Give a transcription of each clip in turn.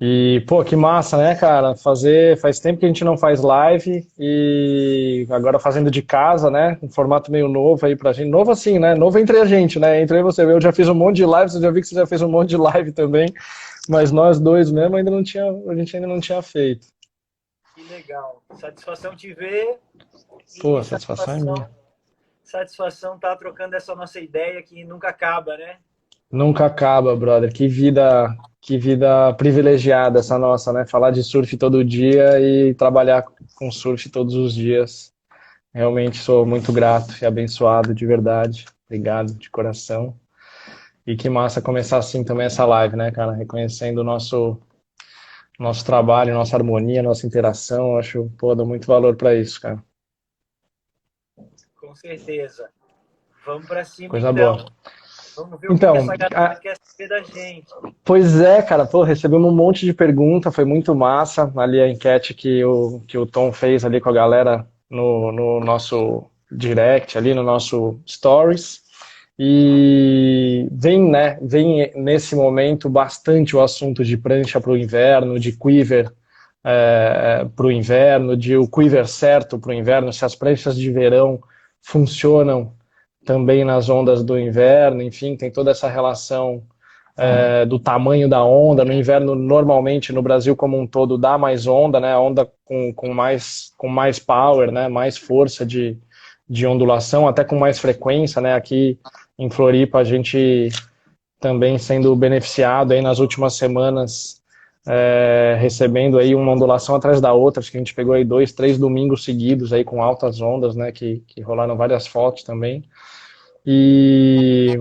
E, pô, que massa, né, cara? Faz tempo que a gente não faz live e agora fazendo de casa, né? Um formato meio novo aí pra gente. Novo assim, né? Novo entre a gente, né? Entre eu e você. Eu já fiz um monte de live, você já viu que você já fez um monte de live também, mas nós dois mesmo ainda não tinha, a gente ainda não tinha feito. Que legal. Satisfação te ver Pô, a e satisfação é minha. satisfação estar trocando essa nossa ideia que nunca acaba, né? Nunca acaba, brother. Que vida privilegiada essa nossa, né? Falar de surf todo dia e trabalhar com surf todos os dias. Realmente sou muito grato e abençoado de verdade. Obrigado de coração. E que massa começar assim também essa live, né, cara? Reconhecendo o nosso trabalho, nossa harmonia, nossa interação. Eu acho, pô, dou muito valor para isso, cara. Com certeza. Vamos para cima Coisa boa. então. Vamos ver o que Então, essa galera quer saber da gente. pois é, cara, pô, recebemos um monte de pergunta, foi muito massa ali a enquete que o Tom fez ali com a galera no nosso direct, ali no nosso stories. E vem, né, vem nesse momento bastante o assunto de prancha para o inverno, de quiver para o inverno, de o quiver certo para o inverno, se as pranchas de verão funcionam também nas ondas do inverno, enfim, tem toda essa relação do tamanho da onda. No inverno, normalmente, no Brasil como um todo, dá mais onda, né? A onda com mais power, né? Mais força de ondulação, até com mais frequência, né? Aqui em Floripa, a gente também sendo beneficiado aí nas últimas semanas, recebendo aí uma ondulação atrás da outra. Acho que a gente pegou aí 2, 3 domingos seguidos aí com altas ondas, né? Que rolaram várias fotos também. E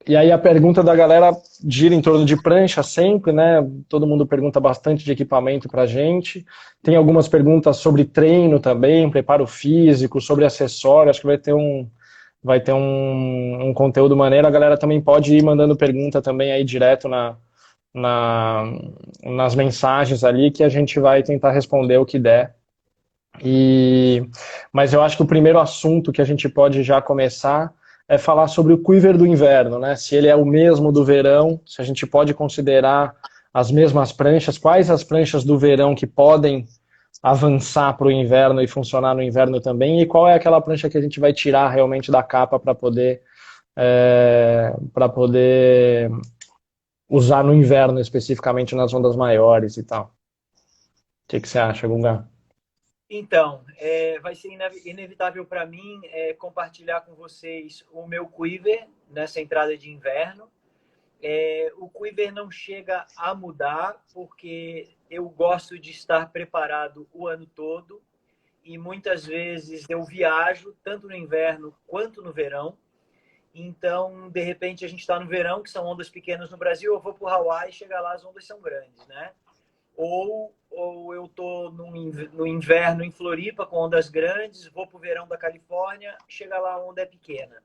e aí a pergunta da galera gira em torno de prancha sempre, né? Todo mundo pergunta bastante de equipamento pra gente. Tem algumas perguntas sobre treino também, preparo físico, sobre acessório. Acho que vai ter um conteúdo maneiro. A galera também pode ir mandando pergunta também aí direto na, nas mensagens ali que a gente vai tentar responder o que der. E, mas eu acho que o primeiro assunto que a gente pode já começar é falar sobre o quiver do inverno, né? Se ele é o mesmo do verão, se a gente pode considerar as mesmas pranchas, quais as pranchas do verão que podem avançar para o inverno e funcionar no inverno também, e qual é aquela prancha que a gente vai tirar realmente da capa para poder usar no inverno, especificamente nas ondas maiores e tal. O que você acha, Gunga? Então, vai ser inevitável para mim compartilhar com vocês o meu quiver nessa entrada de inverno. O quiver não chega a mudar, porque eu gosto de estar preparado o ano todo e muitas vezes eu viajo tanto no inverno quanto no verão. Então, de repente, a gente está no verão, que são ondas pequenas no Brasil, eu vou para o Hawaii e chega lá, as ondas são grandes, né? Ou eu estou no inverno em Floripa com ondas grandes, vou para o verão da Califórnia, chega lá, a onda é pequena.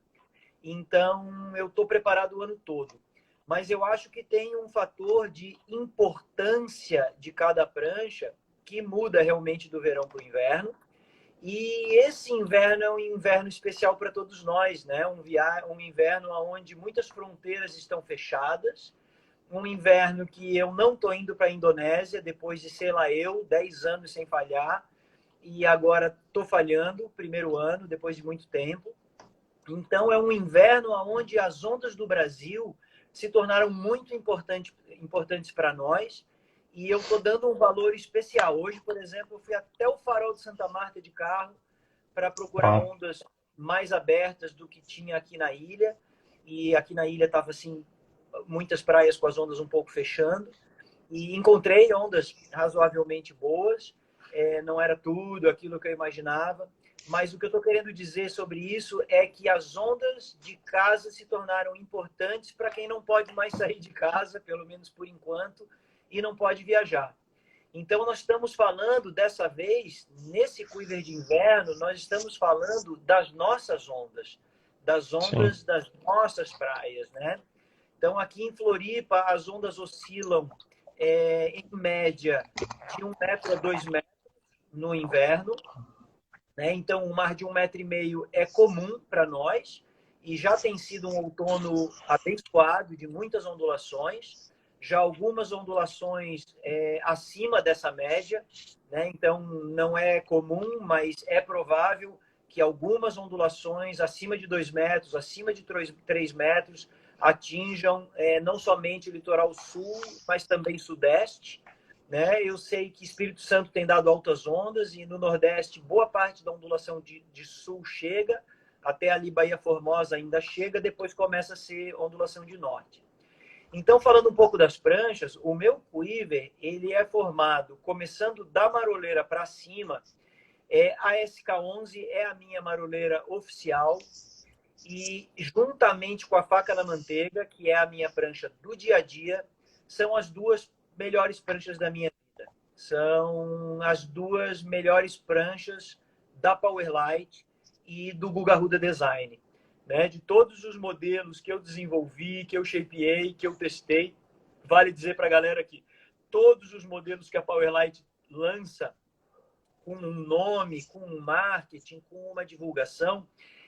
Então, eu estou preparado o ano todo. Mas eu acho que tem um fator de importância de cada prancha que muda realmente do verão para o inverno. E esse inverno é um inverno especial para todos nós, né? Um inverno onde muitas fronteiras estão fechadas, um inverno que eu não estou indo para a Indonésia depois de, sei lá, 10 anos sem falhar, e agora estou falhando, primeiro ano, depois de muito tempo. Então, é um inverno onde as ondas do Brasil se tornaram muito importantes para nós, e eu estou dando um valor especial. Hoje, por exemplo, eu fui até o Farol de Santa Marta de carro para procurar Uau. ondas mais abertas do que tinha aqui na ilha, e aqui na ilha estava assim, muitas praias com as ondas um pouco fechando, e encontrei ondas razoavelmente boas. Não era tudo aquilo que eu imaginava, mas o que eu estou querendo dizer sobre isso é que as ondas de casa se tornaram importantes para quem não pode mais sair de casa, pelo menos por enquanto, e não pode viajar. Então, nós estamos falando, dessa vez, nesse quiver de inverno, nós estamos falando das nossas ondas, das Sim. ondas das nossas praias, né? Então, aqui em Floripa, as ondas oscilam, em média, de 1 metro a 2 metros no inverno, né? Então, um mar de 1,5 metro é comum para nós, e já tem sido um outono abençoado de muitas ondulações. já algumas ondulações acima dessa média, né? Então não é comum, mas é provável que algumas ondulações acima de 2 metros, acima de 3 metros, atinjam não somente o litoral sul, mas também sudeste. Né? Eu sei que Espírito Santo tem dado altas ondas e no Nordeste boa parte da ondulação de sul chega, até ali Bahia Formosa ainda chega, depois começa a ser ondulação de norte. Então, falando um pouco das pranchas, o meu quiver, ele é formado, começando da maroleira para cima, a SK11 é a minha maroleira oficial e juntamente com a faca na manteiga, que é a minha prancha do dia a dia, são as duas melhores pranchas da minha vida. São as duas melhores pranchas da Powerlite e do Guga Ruda Design. Né? De todos os modelos que eu desenvolvi, que eu shapeei, que eu testei, vale dizer para a galera que todos os modelos que a Powerlite lança com um nome, com um marketing, com uma divulgação,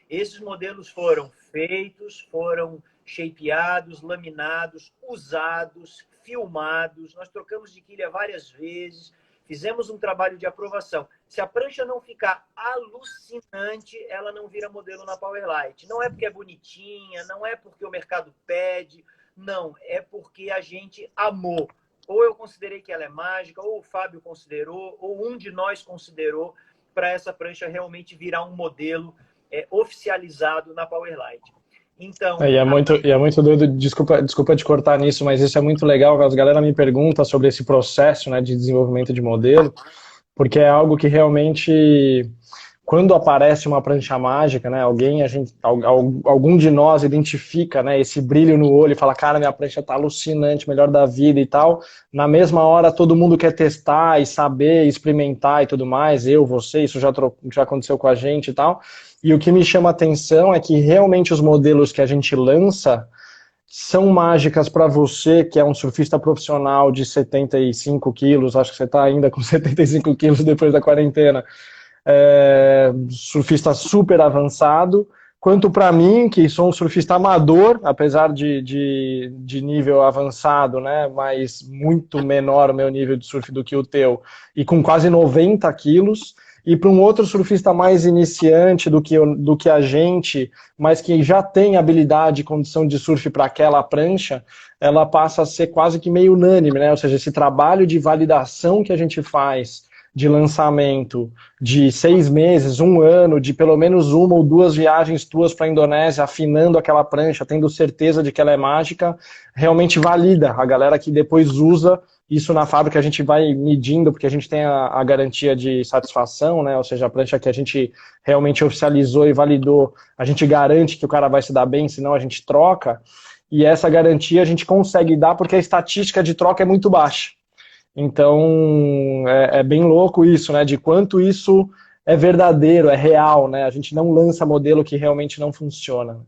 esses modelos foram feitos, foram shapeados, laminados, usados, filmados. Nós trocamos de quilha várias vezes, fizemos um trabalho de aprovação. Se a prancha não ficar alucinante, ela não vira modelo na Powerlite. Não é porque é bonitinha, não é porque o mercado pede, não. É porque a gente amou. Ou eu considerei que ela é mágica, ou o Fábio considerou, ou um de nós considerou, para essa prancha realmente virar um modelo oficializado na Powerlite. Então, e é muito doido, desculpa te cortar nisso, mas isso é muito legal, a galera me pergunta sobre esse processo, né, de desenvolvimento de modelo, porque é algo que realmente, quando aparece uma prancha mágica, né, algum de nós identifica, né, esse brilho no olho e fala, cara, minha prancha tá alucinante, melhor da vida e tal, na mesma hora todo mundo quer testar e saber, experimentar e tudo mais, você, isso já aconteceu com a gente e tal, e o que me chama a atenção é que realmente os modelos que a gente lança são mágicas para você, que é um surfista profissional de 75 quilos, acho que você está ainda com 75 quilos depois da quarentena, surfista super avançado, quanto para mim, que sou um surfista amador, apesar de nível avançado, né, mas muito menor o meu nível de surf do que o teu, e com quase 90 quilos, e para um outro surfista mais iniciante do que a gente, mas que já tem habilidade e condição de surf para aquela prancha, ela passa a ser quase que meio unânime, né? Ou seja, esse trabalho de validação que a gente faz de lançamento de 6 meses, 1 ano, de pelo menos 1 ou 2 viagens tuas para a Indonésia, afinando aquela prancha, tendo certeza de que ela é mágica, realmente valida a galera que depois usa isso na fábrica. A gente vai medindo, porque a gente tem a garantia de satisfação, né? Ou seja, a prancha que a gente realmente oficializou e validou, a gente garante que o cara vai se dar bem, senão a gente troca, e essa garantia a gente consegue dar porque a estatística de troca é muito baixa. Então, é bem louco isso, né? De quanto isso é verdadeiro, é real, né? A gente não lança modelo que realmente não funciona.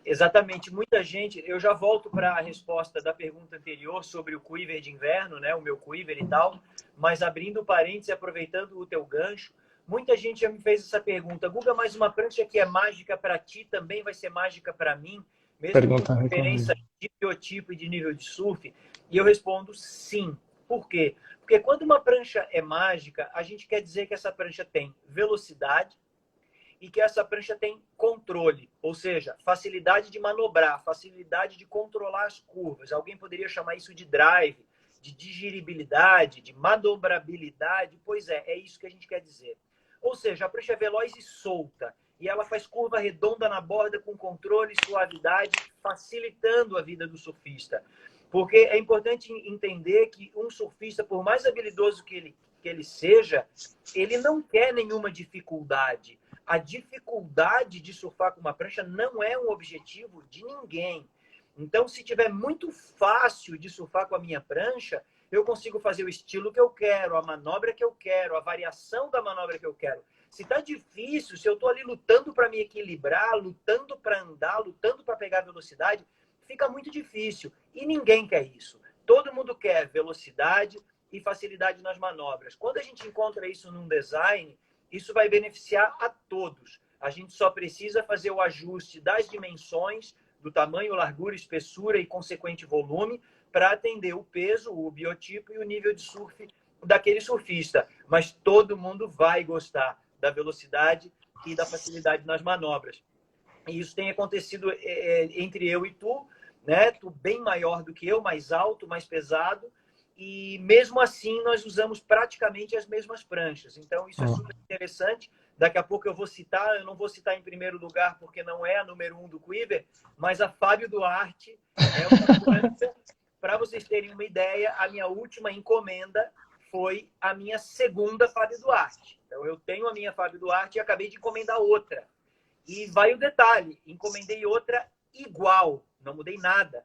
Exatamente. Muita gente... Eu já volto para a resposta da pergunta anterior sobre o quiver de inverno, né? O meu quiver e tal. Mas abrindo parênteses e aproveitando o teu gancho, muita gente já me fez essa pergunta. Guga, mas uma prancha que é mágica para ti também vai ser mágica para mim? Mesmo Pergunta com diferença de biotipo e de nível de surf? E eu respondo sim. Por quê? Porque quando uma prancha é mágica, a gente quer dizer que essa prancha tem velocidade e que essa prancha tem controle, ou seja, facilidade de manobrar, facilidade de controlar as curvas. Alguém poderia chamar isso de drive, de digeribilidade, de manobrabilidade. Pois é isso que a gente quer dizer. Ou seja, a prancha é veloz e solta, e ela faz curva redonda na borda com controle e suavidade, facilitando a vida do surfista. Porque é importante entender que um surfista, por mais habilidoso que ele seja, ele não quer nenhuma dificuldade. A dificuldade de surfar com uma prancha não é um objetivo de ninguém. Então, se tiver muito fácil de surfar com a minha prancha, eu consigo fazer o estilo que eu quero, a manobra que eu quero, a variação da manobra que eu quero. Se está difícil, se eu estou ali lutando para me equilibrar, lutando para andar, lutando para pegar velocidade, fica muito difícil. E ninguém quer isso. Todo mundo quer velocidade e facilidade nas manobras. Quando a gente encontra isso num design, isso vai beneficiar a todos. A gente só precisa fazer o ajuste das dimensões, do tamanho, largura, espessura e consequente volume, para atender o peso, o biotipo e o nível de surf daquele surfista. Mas todo mundo vai gostar da velocidade e da facilidade nas manobras. E isso tem acontecido entre eu e tu, né? Tu bem maior do que eu, mais alto, mais pesado, e mesmo assim nós usamos praticamente as mesmas pranchas. Então isso é super interessante. Daqui a pouco eu vou citar, eu não vou citar em primeiro lugar porque não é a número 1 do Quiver, mas a Fábio Duarte é uma prancha. Para vocês terem uma ideia, a minha última encomenda foi a minha segunda Fábio Duarte. Então eu tenho a minha Fábio Duarte e acabei de encomendar outra. E vai o detalhe, encomendei outra igual, não mudei nada,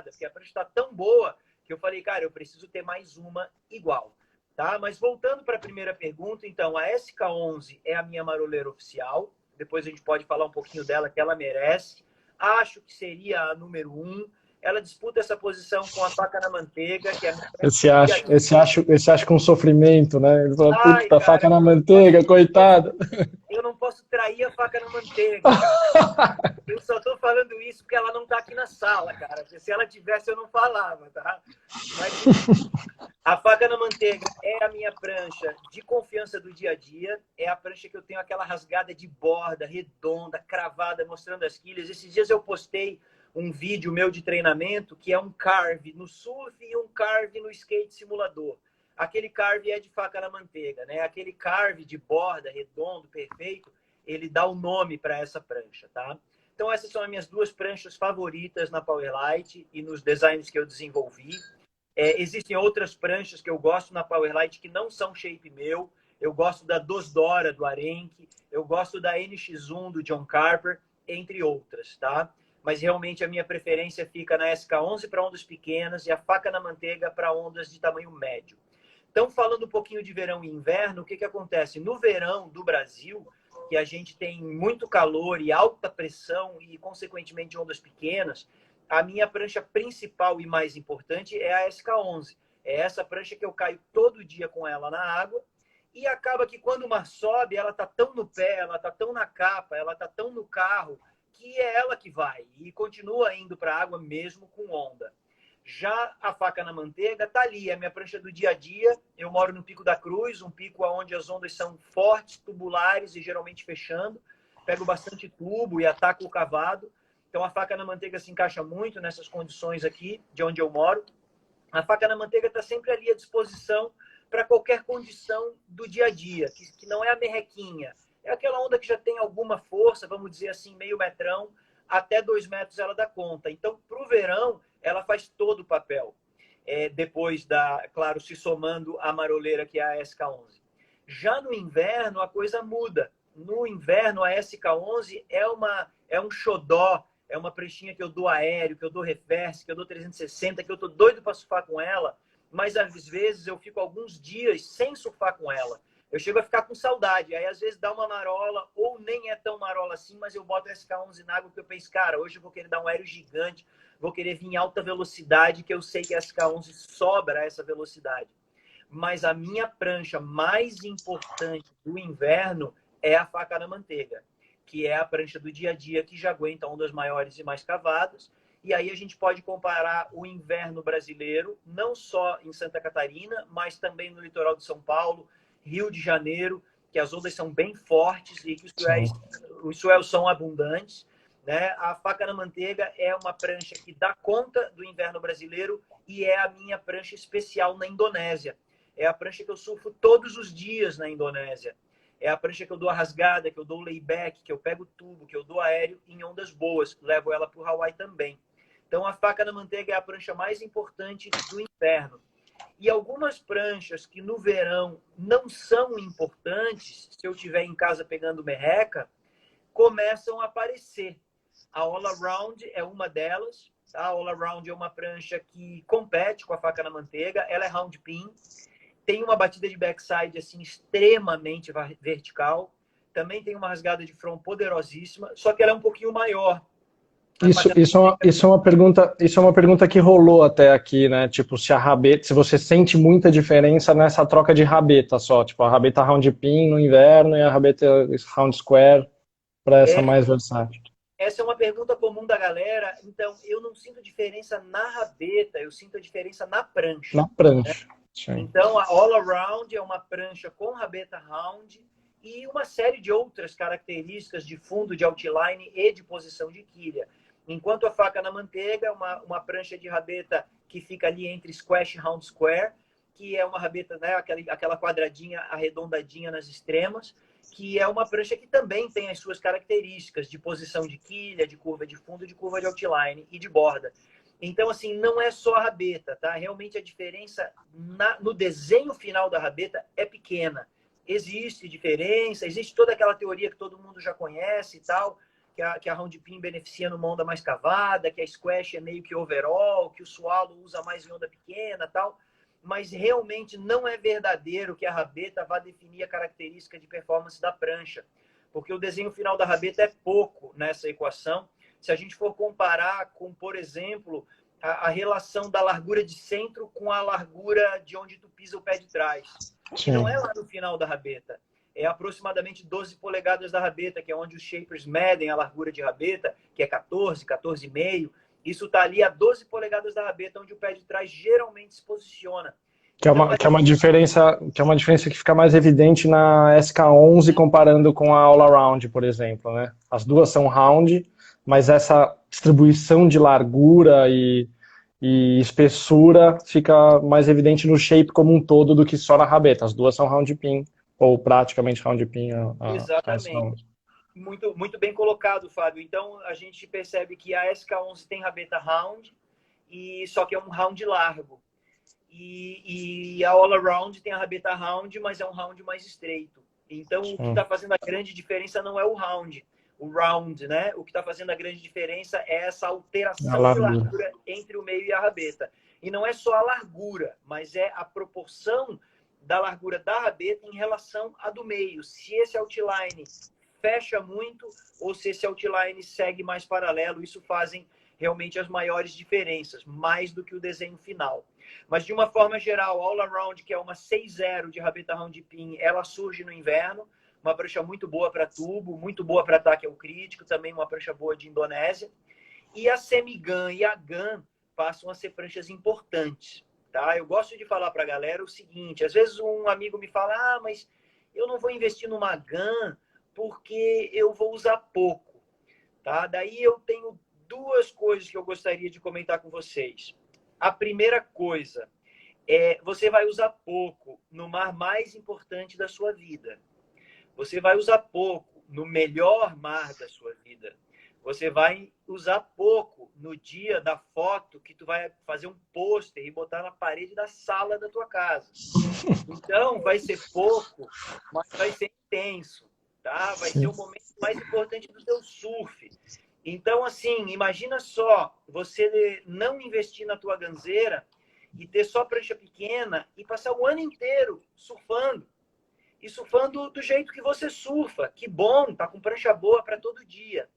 porque a prancha está tão boa que eu falei, cara, eu preciso ter mais uma igual, tá? Mas voltando para a primeira pergunta, então, a SK11 é a minha maroleira oficial, depois a gente pode falar um pouquinho dela, que ela merece. Acho que seria a número 1. Ela disputa essa posição com a Faca na Manteiga, que é a minha... Esse acha com sofrimento, né? Ele fala, Ai, puta, cara, Faca na Manteiga, coitado. Eu não posso trair a Faca na Manteiga, cara. Eu só tô falando isso porque ela não tá aqui na sala, cara. Porque se ela tivesse, eu não falava, tá? Mas a Faca na Manteiga é a minha prancha de confiança do dia a dia. É a prancha que eu tenho aquela rasgada de borda, redonda, cravada, mostrando as quilhas. Esses dias eu postei um vídeo meu de treinamento que é um carve no surf e um carve no skate simulador. Aquele carve é de Faca na Manteiga, né? Aquele carve de borda, redondo, perfeito, ele dá o nome para essa prancha, tá? Então essas são as minhas duas pranchas favoritas na Powerlite e nos designs que eu desenvolvi. Existem outras pranchas que eu gosto na Powerlite que não são shape meu. Eu gosto da Dosdora, do Arenque. Eu gosto da NX1, do John Carper, entre outras, tá? Mas realmente a minha preferência fica na SK11 para ondas pequenas e a Faca na Manteiga para ondas de tamanho médio. Então, falando um pouquinho de verão e inverno, o que acontece? No verão do Brasil, que a gente tem muito calor e alta pressão e, consequentemente, ondas pequenas, a minha prancha principal e mais importante é a SK11. É essa prancha que eu caio todo dia com ela na água e acaba que quando o mar sobe, ela tá tão no pé, ela tá tão na capa, ela tá tão no carro, que é ela que vai e continua indo para a água mesmo com onda. Já a Faca na Manteiga tá ali, é a minha prancha do dia a dia. Eu moro no Pico da Cruz, um pico onde as ondas são fortes, tubulares e geralmente fechando. Pego bastante tubo e ataco o cavado. Então a Faca na Manteiga se encaixa muito nessas condições aqui, de onde eu moro. A Faca na Manteiga está sempre ali à disposição para qualquer condição do dia a dia, que não é a merrequinha. É aquela onda que já tem alguma força, vamos dizer assim, meio metrão, até 2 metros ela dá conta. Então, para o verão, ela faz todo o papel. Depois claro, se somando a maroleira, que é a SK11. Já no inverno, a coisa muda. No inverno, a SK11 é um xodó, é uma pranchinha que eu dou aéreo, que eu dou reverse, que eu dou 360, que eu tô doido para surfar com ela, mas às vezes eu fico alguns dias sem surfar com ela. Eu chego a ficar com saudade. Aí, às vezes, dá uma marola, ou nem é tão marola assim, mas eu boto a SK11 na água porque eu penso, cara, hoje eu vou querer dar um aéreo gigante, vou querer vir em alta velocidade, que eu sei que a SK11 sobra essa velocidade. Mas a minha prancha mais importante do inverno é a Faca na Manteiga, que é a prancha do dia a dia, que já aguenta ondas maiores e mais cavadas. E aí a gente pode comparar o inverno brasileiro, não só em Santa Catarina, mas também no litoral de São Paulo, Rio de Janeiro, que as ondas são bem fortes e que os swells são abundantes, né? A Faca na Manteiga é uma prancha que dá conta do inverno brasileiro e é a minha prancha especial na Indonésia. É a prancha que eu surfo todos os dias na Indonésia. É a prancha que eu dou a rasgada, que eu dou o layback, que eu pego tubo, que eu dou aéreo em ondas boas. Levo ela para o Hawaii também. Então, a Faca na Manteiga é a prancha mais importante do inverno. E algumas pranchas que no verão não são importantes, se eu estiver em casa pegando merreca, começam a aparecer. A All Around é uma delas. A All Around é uma prancha que compete com a Faca na Manteiga. Ela é round pin. Tem uma batida de backside assim, extremamente vertical. Também tem uma rasgada de front poderosíssima, só que ela é um pouquinho maior. Isso é uma pergunta que rolou até aqui, né? Tipo, se você sente muita diferença nessa troca de rabeta só, tipo, a rabeta round pin no inverno e a rabeta round square para essa mais versátil. essa é uma pergunta comum da galera. Então, eu não sinto diferença na rabeta, eu sinto a diferença na prancha. Na prancha. Sim. Então, a All Around é uma prancha com rabeta round e uma série de outras características de fundo, de outline e de posição de quilha. Enquanto a faca na manteiga é uma prancha de rabeta que fica ali entre squash e round square, que é uma rabeta, né, aquela quadradinha arredondadinha nas extremas, que é uma prancha que também tem as suas características de posição de quilha, de curva de fundo, de curva de outline e de borda. Então, assim, não é só a rabeta, tá? Realmente a diferença no desenho final da rabeta é pequena. Existe diferença, existe toda aquela teoria que todo mundo já conhece e tal, que a round pin beneficia numa onda mais cavada, que a squash é meio que overall, que o swallow usa mais em onda pequena e tal. Mas realmente não é verdadeiro que a rabeta vá definir a característica de performance da prancha, porque o desenho final da rabeta é pouco nessa equação. Se a gente for comparar com, por exemplo, a relação da largura de centro com a largura de onde tu pisa o pé de trás, que não é lá no final da rabeta, é aproximadamente 12 polegadas da rabeta, que é onde os shapers medem a largura de rabeta, que é 14, 14,5. Isso está ali a 12 polegadas da rabeta, onde o pé de trás geralmente se posiciona. Que é uma diferença que fica mais evidente na SK11 comparando com a All Around, por exemplo, né? As duas são round, mas essa distribuição de largura e espessura fica mais evidente no shape como um todo do que só na rabeta. As duas são round pin, ou praticamente round pin. Exatamente. Muito, muito bem colocado, Fábio. Então, a gente percebe que a SK11 tem rabeta round, só que é um round largo. E a All Around tem a rabeta round, mas é um round mais estreito. Então, o que está fazendo a grande diferença não é o round, né? O que está fazendo a grande diferença é essa alteração de largura entre o meio e a rabeta. E não é só a largura, mas é a proporção da largura da rabeta em relação à do meio. Se esse outline fecha muito ou se esse outline segue mais paralelo, isso fazem realmente as maiores diferenças, mais do que o desenho final. Mas, de uma forma geral, All Around, que é uma 6.0 de rabeta round pin, ela surge no inverno, uma prancha muito boa para tubo, muito boa para ataque ao crítico, também uma prancha boa de Indonésia. E a Semi-Gun e a Gun passam a ser pranchas importantes. Tá? Eu gosto de falar para a galera o seguinte, às vezes um amigo me fala, mas eu não vou investir numa Gun porque eu vou usar pouco. Tá? Daí eu tenho duas coisas que eu gostaria de comentar com vocês. A primeira coisa é, você vai usar pouco no mar mais importante da sua vida. Você vai usar pouco no melhor mar da sua vida. Você vai usar pouco no dia da foto que tu vai fazer um pôster e botar na parede da sala da tua casa. Então, vai ser pouco, mas vai ser intenso, tá? Vai ser o momento mais importante do teu surf. Então, assim, imagina só, você não investir na tua ganzeira e ter só prancha pequena e passar o ano inteiro surfando. E surfando do jeito que você surfa. Que bom, tá com prancha boa para todo dia.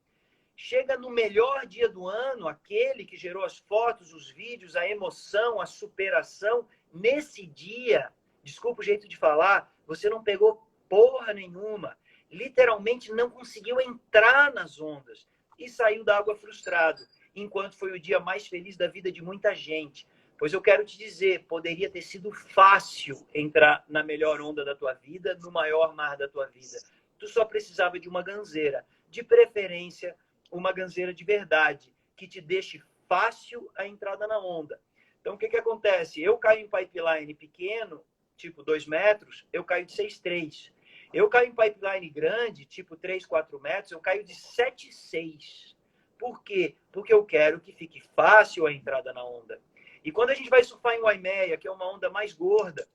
Chega no melhor dia do ano, aquele que gerou as fotos, os vídeos, a emoção, a superação. Nesse dia, desculpa o jeito de falar, você não pegou porra nenhuma. Literalmente não conseguiu entrar nas ondas. E saiu da água frustrado, enquanto foi o dia mais feliz da vida de muita gente. Pois eu quero te dizer, poderia ter sido fácil entrar na melhor onda da tua vida, no maior mar da tua vida. Tu só precisava de uma ganzeira, de preferência uma ganzeira de verdade, que te deixe fácil a entrada na onda. Então, o que acontece? Eu caio em pipeline pequeno, tipo 2 metros, eu caio de 6,3. Eu caio em pipeline grande, tipo 3, 4 metros, eu caio de 7,6. Por quê? Porque eu quero que fique fácil a entrada na onda. E quando a gente vai surfar em Waimea, que é uma onda mais gorda,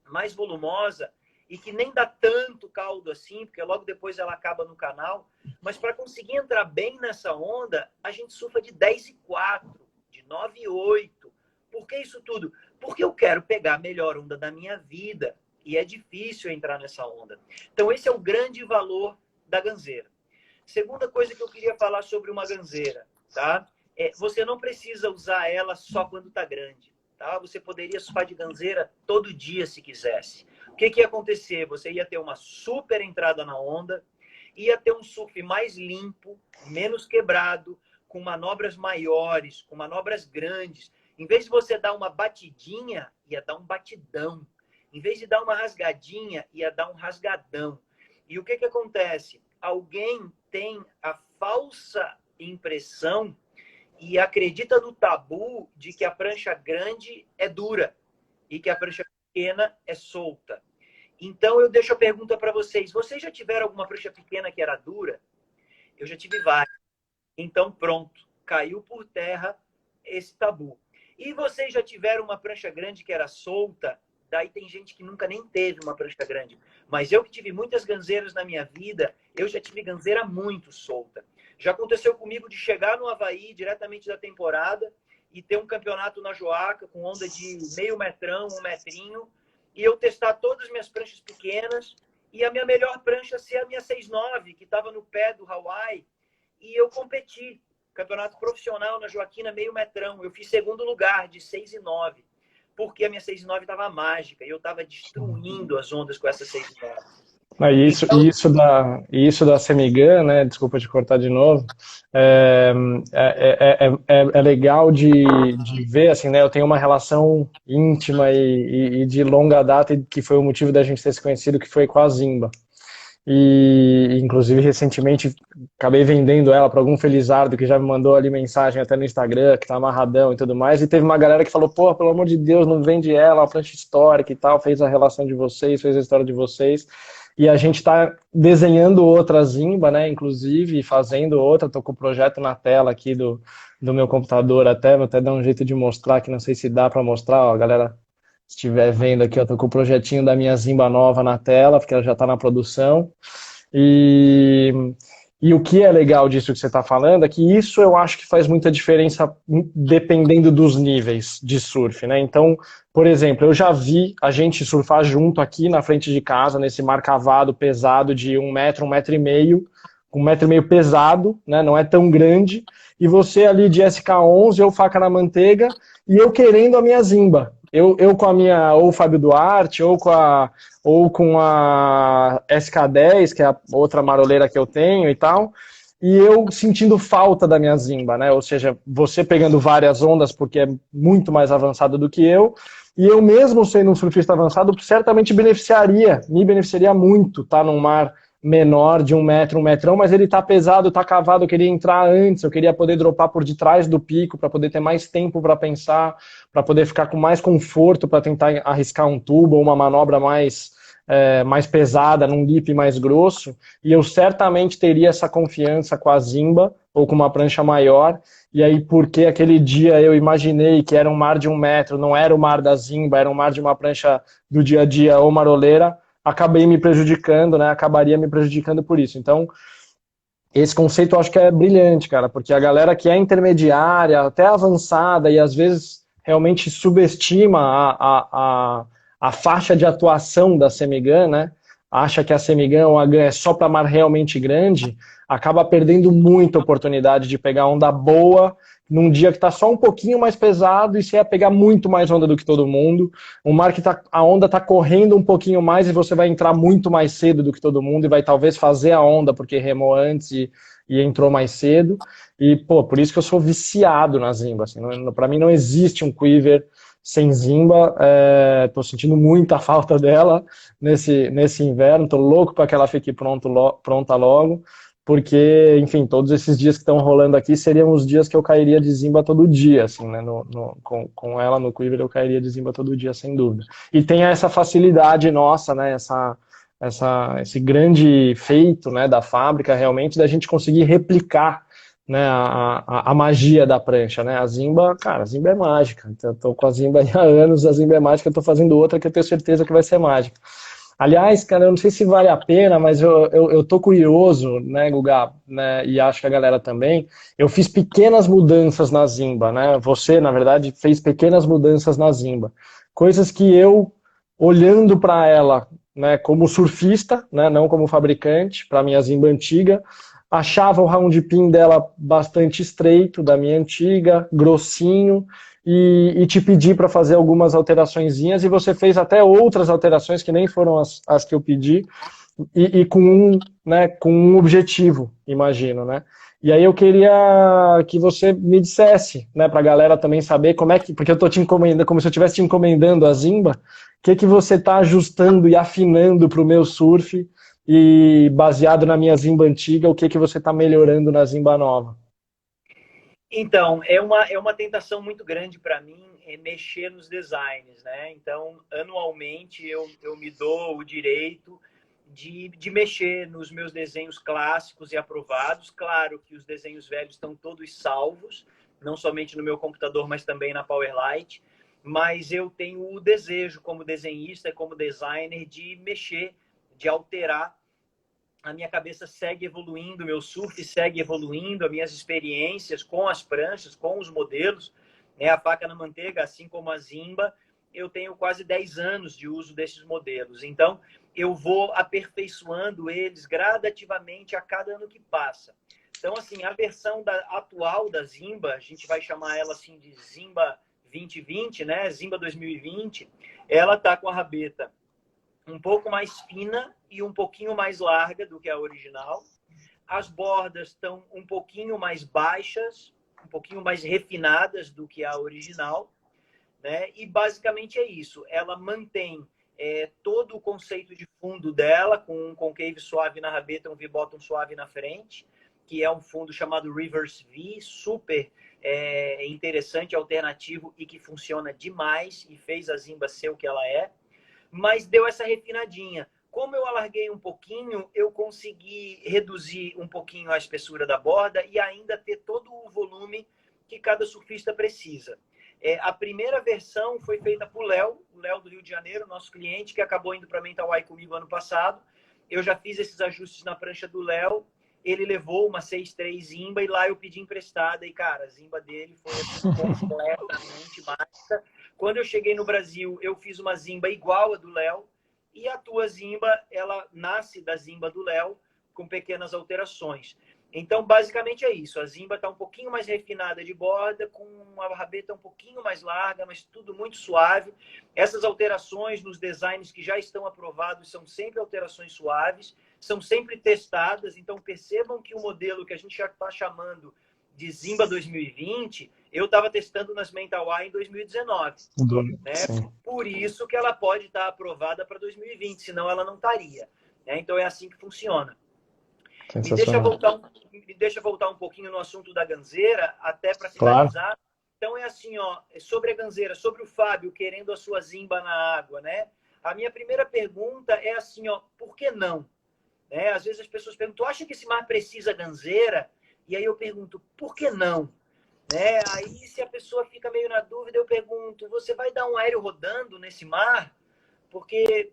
mais volumosa, e que nem dá tanto caldo assim, porque logo depois ela acaba no canal, mas para conseguir entrar bem nessa onda, a gente surfa de 10,4, de 9,8. Por que isso tudo? Porque eu quero pegar a melhor onda da minha vida. E é difícil entrar nessa onda. Então, esse é o grande valor da ganzeira. Segunda coisa que eu queria falar sobre uma ganzeira, tá? Você não precisa usar ela só quando está grande, tá? Você poderia surfar de ganzeira todo dia, se quisesse. O que ia acontecer? Você ia ter uma super entrada na onda ia ter um surf mais limpo, menos quebrado, com manobras maiores, com manobras grandes. Em vez de você dar uma batidinha, ia dar um batidão. Em vez de dar uma rasgadinha, ia dar um rasgadão. E o que acontece? Alguém tem a falsa impressão e acredita no tabu de que a prancha grande é dura e que a prancha pequena é solta. Então, eu deixo a pergunta para vocês. Vocês já tiveram alguma prancha pequena que era dura? Eu já tive várias. Então, pronto. Caiu por terra esse tabu. E vocês já tiveram uma prancha grande que era solta? Daí tem gente que nunca nem teve uma prancha grande. Mas eu que tive muitas ganzeiras na minha vida, eu já tive ganzeira muito solta. Já aconteceu comigo de chegar no Havaí, diretamente da temporada, e ter um campeonato na Joaca com onda de meio metrão, 1 metrinho, e eu testar todas as minhas pranchas pequenas, e a minha melhor prancha ser a minha 6.9, que estava no pé do Hawaii, e eu competi. Campeonato profissional na Joaquina, meio metrão. Eu fiz 2º lugar, de 6.9, porque a minha 6.9 estava mágica, e eu estava destruindo as ondas com essa 6.9. Isso da Semigun, né? Desculpa te cortar de novo. É legal de ver, assim, né? Eu tenho uma relação íntima e de longa data, que foi o motivo da gente ter se conhecido, que foi com a Zimba. E, inclusive, recentemente, acabei vendendo ela para algum felizardo que já me mandou ali mensagem até no Instagram, que tá amarradão e tudo mais, e teve uma galera que falou, pô, pelo amor de Deus, não vende ela, uma prancha histórica e tal, fez a relação de vocês, fez a história de vocês, e a gente tá desenhando outra Zimba, né, inclusive, fazendo outra, tô com o projeto na tela aqui do meu computador até, vou até dar um jeito de mostrar, que não sei se dá para mostrar, ó, galera, se estiver vendo aqui, eu tô com o projetinho da minha Zimba nova na tela, porque ela já está na produção. E o que é legal disso que você está falando é que isso eu acho que faz muita diferença dependendo dos níveis de surf, né? Então, por exemplo, eu já vi a gente surfar junto aqui na frente de casa, nesse mar cavado pesado de 1 metro, 1,5 metro, 1,5 metro pesado, né? Não é tão grande, e você ali de SK11, eu faca na manteiga, e eu querendo a minha Zimba. Eu com a minha, ou Fábio Duarte, ou com a SK10, que é a outra maroleira que eu tenho e tal, e eu sentindo falta da minha Zimba, né? Ou seja, você pegando várias ondas porque é muito mais avançado do que eu, e eu mesmo sendo um surfista avançado, certamente me beneficiaria muito estar num mar menor de 1 metro, 1 metrão, mas ele tá pesado, tá cavado, eu queria entrar antes, eu queria poder dropar por detrás do pico, para poder ter mais tempo para pensar, para poder ficar com mais conforto, para tentar arriscar um tubo ou uma manobra mais pesada, num lip mais grosso, e eu certamente teria essa confiança com a Zimba, ou com uma prancha maior, e aí porque aquele dia eu imaginei que era um mar de 1 metro, não era o mar da Zimba, era um mar de uma prancha do dia a dia ou maroleira, acabei me prejudicando, né? Acabaria me prejudicando por isso. Então, esse conceito eu acho que é brilhante, cara, porque a galera que é intermediária, até avançada, e às vezes realmente subestima a faixa de atuação da Semigun, né? Acha que a Semigun ou a Gun é só para mar realmente grande, acaba perdendo muita oportunidade de pegar onda boa num dia que está só um pouquinho mais pesado e você ia pegar muito mais onda do que todo mundo. Um mar que a onda está correndo um pouquinho mais e você vai entrar muito mais cedo do que todo mundo e vai talvez fazer a onda porque remou antes e entrou mais cedo. E, pô, por isso que eu sou viciado na Zimba. Assim, para mim não existe um quiver sem Zimba. Tô sentindo muita falta dela nesse inverno. Tô louco para que ela fique pronta logo. Porque, enfim, todos esses dias que estão rolando aqui seriam os dias que eu cairia de Zimba todo dia, assim, né? Com ela no quiver eu cairia de Zimba todo dia, sem dúvida. E tem essa facilidade nossa, né? Esse grande feito, né, da fábrica, realmente, da gente conseguir replicar, né, a magia da prancha, né? A Zimba, cara, a Zimba é mágica. Então, eu tô com a Zimba há anos, a Zimba é mágica, eu tô fazendo outra que eu tenho certeza que vai ser mágica. Aliás, cara, eu não sei se vale a pena, mas eu tô curioso, né, Guga, né, e acho que a galera também. Eu fiz pequenas mudanças na Zimba, né? Você, na verdade, fez pequenas mudanças na Zimba. Coisas que eu, olhando para ela, né, como surfista, né, não como fabricante, para minha Zimba antiga, achava o round pin dela bastante estreito, da minha antiga, grossinho, e te pedi para fazer algumas alteraçõezinhas, e você fez até outras alterações que nem foram as que eu pedi, e com um objetivo, imagino, né? E aí eu queria que você me dissesse, né, para a galera também saber como é que, porque eu tô te encomendando, como se eu estivesse te encomendando a Zimba, o que você está ajustando e afinando para o meu surf e baseado na minha Zimba antiga, o que você está melhorando na Zimba nova? Então, é uma tentação muito grande para mim mexer nos designs, né? Então, anualmente eu me dou o direito de mexer nos meus desenhos clássicos e aprovados. Claro que os desenhos velhos estão todos salvos, não somente no meu computador, mas também na Powerlight. Mas eu tenho o desejo, como desenhista e como designer, de mexer, de alterar. A minha cabeça segue evoluindo, meu surf segue evoluindo, as minhas experiências com as pranchas, com os modelos, né? A faca na manteiga, assim como a Zimba, eu tenho quase 10 anos de uso desses modelos. Então, eu vou aperfeiçoando eles gradativamente a cada ano que passa. Então, assim, a versão atual da Zimba, a gente vai chamar ela assim de Zimba 2020, né? Zimba 2020, ela está com a rabeta um pouco mais fina e um pouquinho mais larga do que a original. As bordas estão um pouquinho mais baixas, um pouquinho mais refinadas do que a original, né? E basicamente é isso. Ela mantém todo o conceito de fundo dela, com um concave suave na rabeta, um V-bottom suave na frente, que é um fundo chamado Reverse V, super interessante, alternativo e que funciona demais e fez a Zimba ser o que ela é, mas deu essa refinadinha. Como eu alarguei um pouquinho, eu consegui reduzir um pouquinho a espessura da borda e ainda ter todo o volume que cada surfista precisa. A primeira versão foi feita por o Léo do Rio de Janeiro, nosso cliente, que acabou indo para Mentawai comigo ano passado. Eu já fiz esses ajustes na prancha do Léo, ele levou uma 6.3 Zimba e lá eu pedi emprestada. E, cara, a Zimba dele foi assim, completamente mágica. Quando eu cheguei no Brasil, eu fiz uma Zimba igual a do Léo. E a tua Zimba, ela nasce da Zimba do Léo, com pequenas alterações. Então, basicamente é isso. A Zimba está um pouquinho mais refinada de borda, com uma rabeta um pouquinho mais larga, mas tudo muito suave. Essas alterações nos designs que já estão aprovados são sempre alterações suaves, são sempre testadas. Então, percebam que o modelo que a gente já está chamando de Zimba 2020, eu estava testando nas Mentawai em 2019. Né? Por isso que ela pode estar aprovada para 2020, senão ela não estaria. Né? Então, é assim que funciona. Me deixa voltar um pouquinho no assunto da ganzeira, até para finalizar. Claro. Então, é assim, ó, sobre a ganzeira, sobre o Fábio querendo a sua Zimba na água, né? A minha primeira pergunta é assim, ó, por que não? Né? Às vezes as pessoas perguntam, tu acha que esse mar precisa ganzeira? E aí eu pergunto, por que não? Né? Aí, se a pessoa fica meio na dúvida, eu pergunto, você vai dar um aéreo rodando nesse mar? Porque,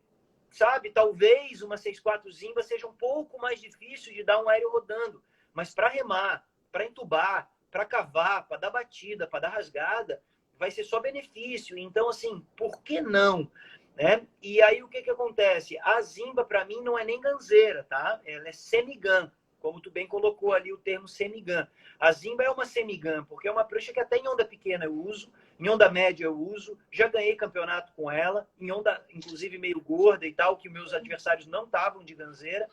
sabe, talvez uma 6.4 Zimba seja um pouco mais difícil de dar um aéreo rodando. Mas para remar, para entubar, para cavar, para dar batida, para dar rasgada, vai ser só benefício. Então, assim, por que não? Né? E aí, o que acontece? A Zimba, para mim, não é nem ganzeira, tá? Ela é semigun, como tu bem colocou ali o termo semigun. A Zimba é uma semigun, porque é uma prancha que até em onda pequena eu uso, em onda média eu uso, já ganhei campeonato com ela, em onda, inclusive, meio gorda e tal, que meus adversários não estavam de ganzeira,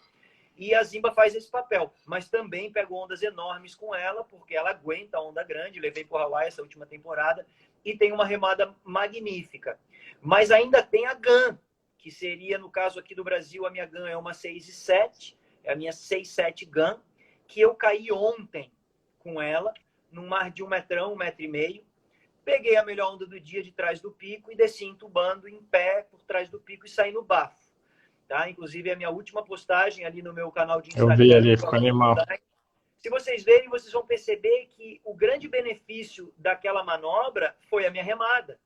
e a Zimba faz esse papel. Mas também pego ondas enormes com ela, porque ela aguenta a onda grande, levei por Hawaii essa última temporada, e tem uma remada magnífica. Mas ainda tem a GAN, que seria, no caso aqui do Brasil, a minha GAN é uma 6.7, é a minha 6.7 GAN, que eu caí ontem com ela, num mar de 1 metrão, 1,5 metro. Peguei a melhor onda do dia de trás do pico e desci entubando em pé por trás do pico e saí no bafo. Tá? Inclusive, a minha última postagem ali no meu canal de Instagram. Eu vi ali, ficou animal. Se vocês verem, vocês vão perceber que o grande benefício daquela manobra foi a minha remada.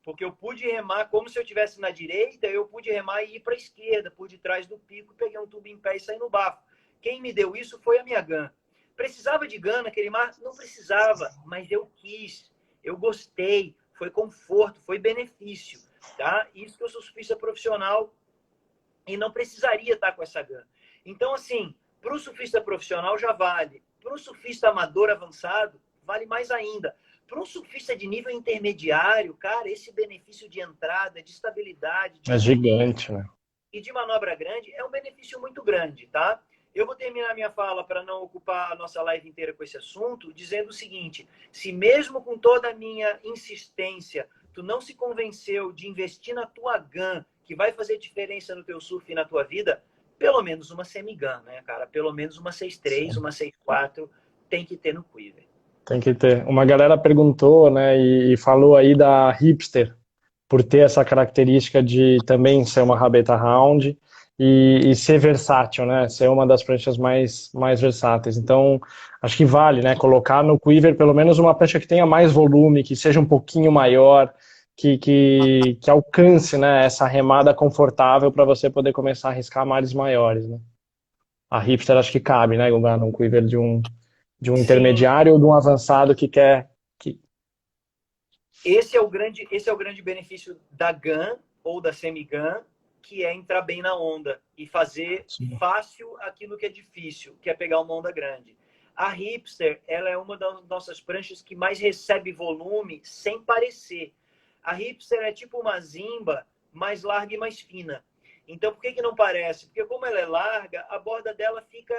Porque eu pude remar como se eu estivesse na direita, eu pude remar e ir para a esquerda, por detrás do pico, peguei um tubo em pé e saí no bafo. Quem me deu isso foi a minha GAN. Precisava de GAN naquele mar? Não precisava, mas eu quis, eu gostei, foi conforto, foi benefício. Tá? Isso que eu sou surfista profissional e não precisaria estar com essa GAN. Então, assim, para o surfista profissional já vale. Para o surfista amador avançado, vale mais ainda. Para um surfista de nível intermediário, cara, esse benefício de entrada, de estabilidade... É gigante, né? e de manobra grande é um benefício muito grande, tá? Eu vou terminar minha fala para não ocupar a nossa live inteira com esse assunto, dizendo o seguinte: se mesmo com toda a minha insistência, tu não se convenceu de investir na tua gun, que vai fazer diferença no teu surf e na tua vida, pelo menos uma semi-gun, né, cara? Pelo menos uma 6.3, uma 6.4 tem que ter no Quiver. Tem que ter. Uma galera perguntou, né, e falou aí da Hipster, por ter essa característica de também ser uma rabeta round e ser versátil, né? Ser uma das pranchas mais versáteis. Então, acho que vale, né? Colocar no Quiver pelo menos uma prancha que tenha mais volume, que seja um pouquinho maior, que alcance, né, essa remada confortável para você poder começar a arriscar mares maiores, né? A Hipster acho que cabe, né, Guga, num Quiver de um Sim, intermediário ou de um avançado que quer... esse é o grande benefício da gun ou da semi-gun, que é entrar bem na onda e fazer fácil aquilo que é difícil, que é pegar uma onda grande. A Hipster, ela é uma das nossas pranchas que mais recebe volume sem parecer. A Hipster é tipo uma Zimba, mais larga e mais fina. Então, por que não parece? Porque como ela é larga, a borda dela fica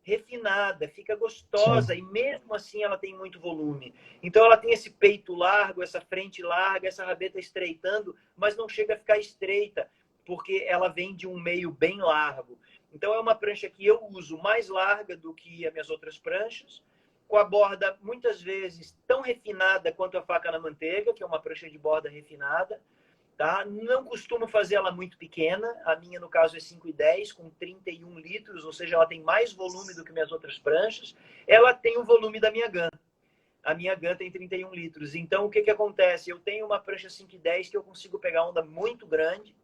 refinada, fica gostosa, e mesmo assim ela tem muito volume. Então ela tem esse peito largo, essa frente larga, essa rabeta estreitando, mas não chega a ficar estreita, porque ela vem de um meio bem largo. Então é uma prancha que eu uso mais larga do que as minhas outras pranchas, com a borda muitas vezes tão refinada quanto a faca na manteiga, que é uma prancha de borda refinada. Tá? Não costumo fazer ela muito pequena. A minha, no caso, é 5,10 com 31 litros, ou seja, ela tem mais volume do que minhas outras pranchas. Ela tem o volume da minha gun. A minha gun tem 31 litros. Então, o que acontece? Eu tenho uma prancha 5,10 que eu consigo pegar onda muito grande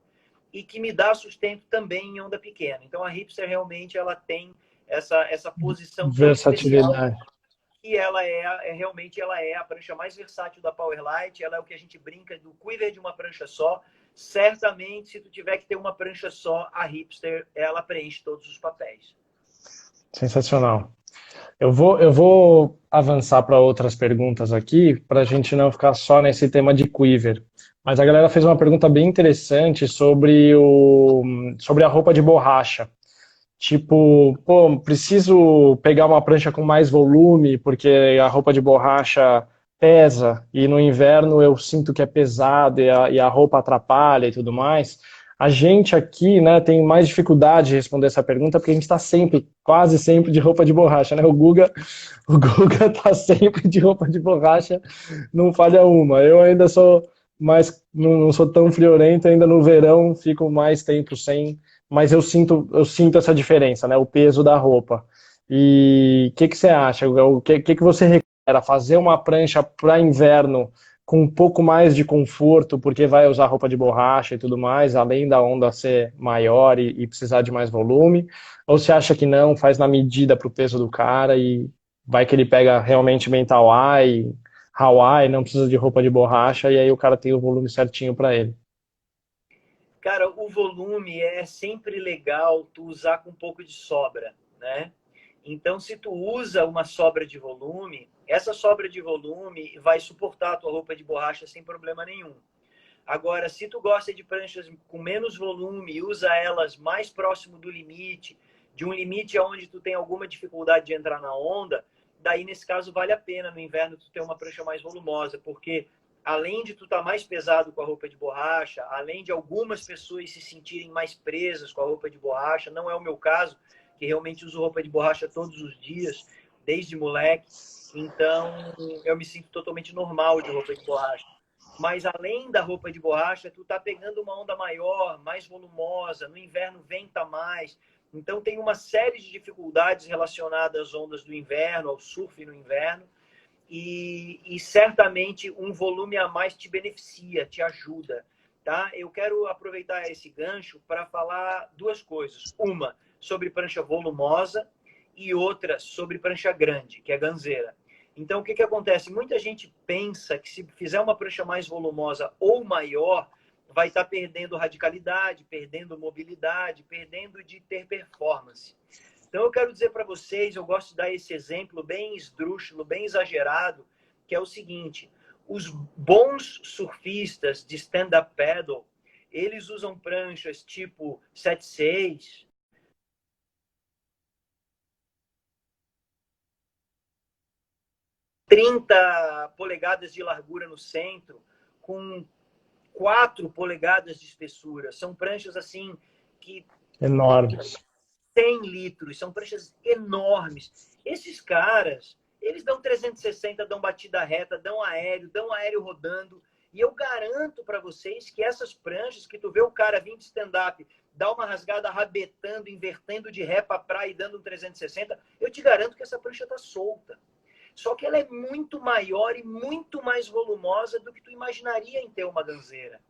e que me dá sustento também em onda pequena. Então, a Hipster realmente ela tem essa posição tão especial, Versatilidade. que ela realmente ela é a prancha mais versátil da Powerlite. Ela é o que a gente brinca do quiver de uma prancha só. Certamente, se tu tiver que ter uma prancha só, a Hipster, ela preenche todos os papéis. Sensacional. Eu vou avançar para outras perguntas aqui, para a gente não ficar só nesse tema de quiver. Mas a galera fez uma pergunta bem interessante sobre a roupa de borracha. Tipo, pô, preciso pegar uma prancha com mais volume, porque a roupa de borracha pesa, e no inverno eu sinto que é pesado e a roupa atrapalha e tudo mais. A gente aqui, né, tem mais dificuldade de responder essa pergunta, porque a gente está sempre, quase sempre, de roupa de borracha, né? O Guga tá sempre de roupa de borracha, não falha uma. Eu ainda sou mais, não sou tão friorento, ainda no verão fico mais tempo sem, mas eu sinto essa diferença, né? O peso da roupa. E o que você acha? O que você recomenda? Fazer uma prancha para inverno com um pouco mais de conforto, porque vai usar roupa de borracha e tudo mais, além da onda ser maior e precisar de mais volume? Ou você acha que não, faz na medida para o peso do cara e vai que ele pega realmente mental eye, Hawaii, não precisa de roupa de borracha e aí o cara tem o volume certinho para ele? Cara, o volume é sempre legal tu usar com um pouco de sobra, né? Então, se tu usa uma sobra de volume, essa sobra de volume vai suportar a tua roupa de borracha sem problema nenhum. Agora, se tu gosta de pranchas com menos volume e usa elas mais próximo do limite, de um limite onde tu tem alguma dificuldade de entrar na onda, daí, nesse caso, vale a pena no inverno tu ter uma prancha mais volumosa, porque além de tu estar mais pesado com a roupa de borracha, além de algumas pessoas se sentirem mais presas com a roupa de borracha, não é o meu caso, que realmente uso roupa de borracha todos os dias, desde moleque, então eu me sinto totalmente normal de roupa de borracha. Mas além da roupa de borracha, tu tá pegando uma onda maior, mais volumosa, no inverno venta mais, então tem uma série de dificuldades relacionadas às ondas do inverno, ao surf no inverno, e certamente um volume a mais te beneficia, te ajuda. Tá? Eu quero aproveitar esse gancho para falar duas coisas. Uma sobre prancha volumosa e outra sobre prancha grande, que é ganzeira. Então, o que acontece? Muita gente pensa que se fizer uma prancha mais volumosa ou maior, vai estar perdendo radicalidade, perdendo mobilidade, perdendo de ter performance. Então, eu quero dizer para vocês, eu gosto de dar esse exemplo bem esdrúxulo, bem exagerado, que é o seguinte: os bons surfistas de stand-up paddle, eles usam pranchas tipo 7.6, 30 polegadas de largura no centro, com 4 polegadas de espessura. São pranchas assim que Enormes. 100 litros, são pranchas enormes. Esses caras, eles dão 360, dão batida reta, dão aéreo rodando. E eu garanto para vocês que essas pranchas que tu vê o cara vir de stand-up, dá uma rasgada rabetando, invertendo de ré para praia e dando um 360, eu te garanto que essa prancha tá solta. Só que ela é muito maior e muito mais volumosa do que tu imaginaria em ter uma ganzeira.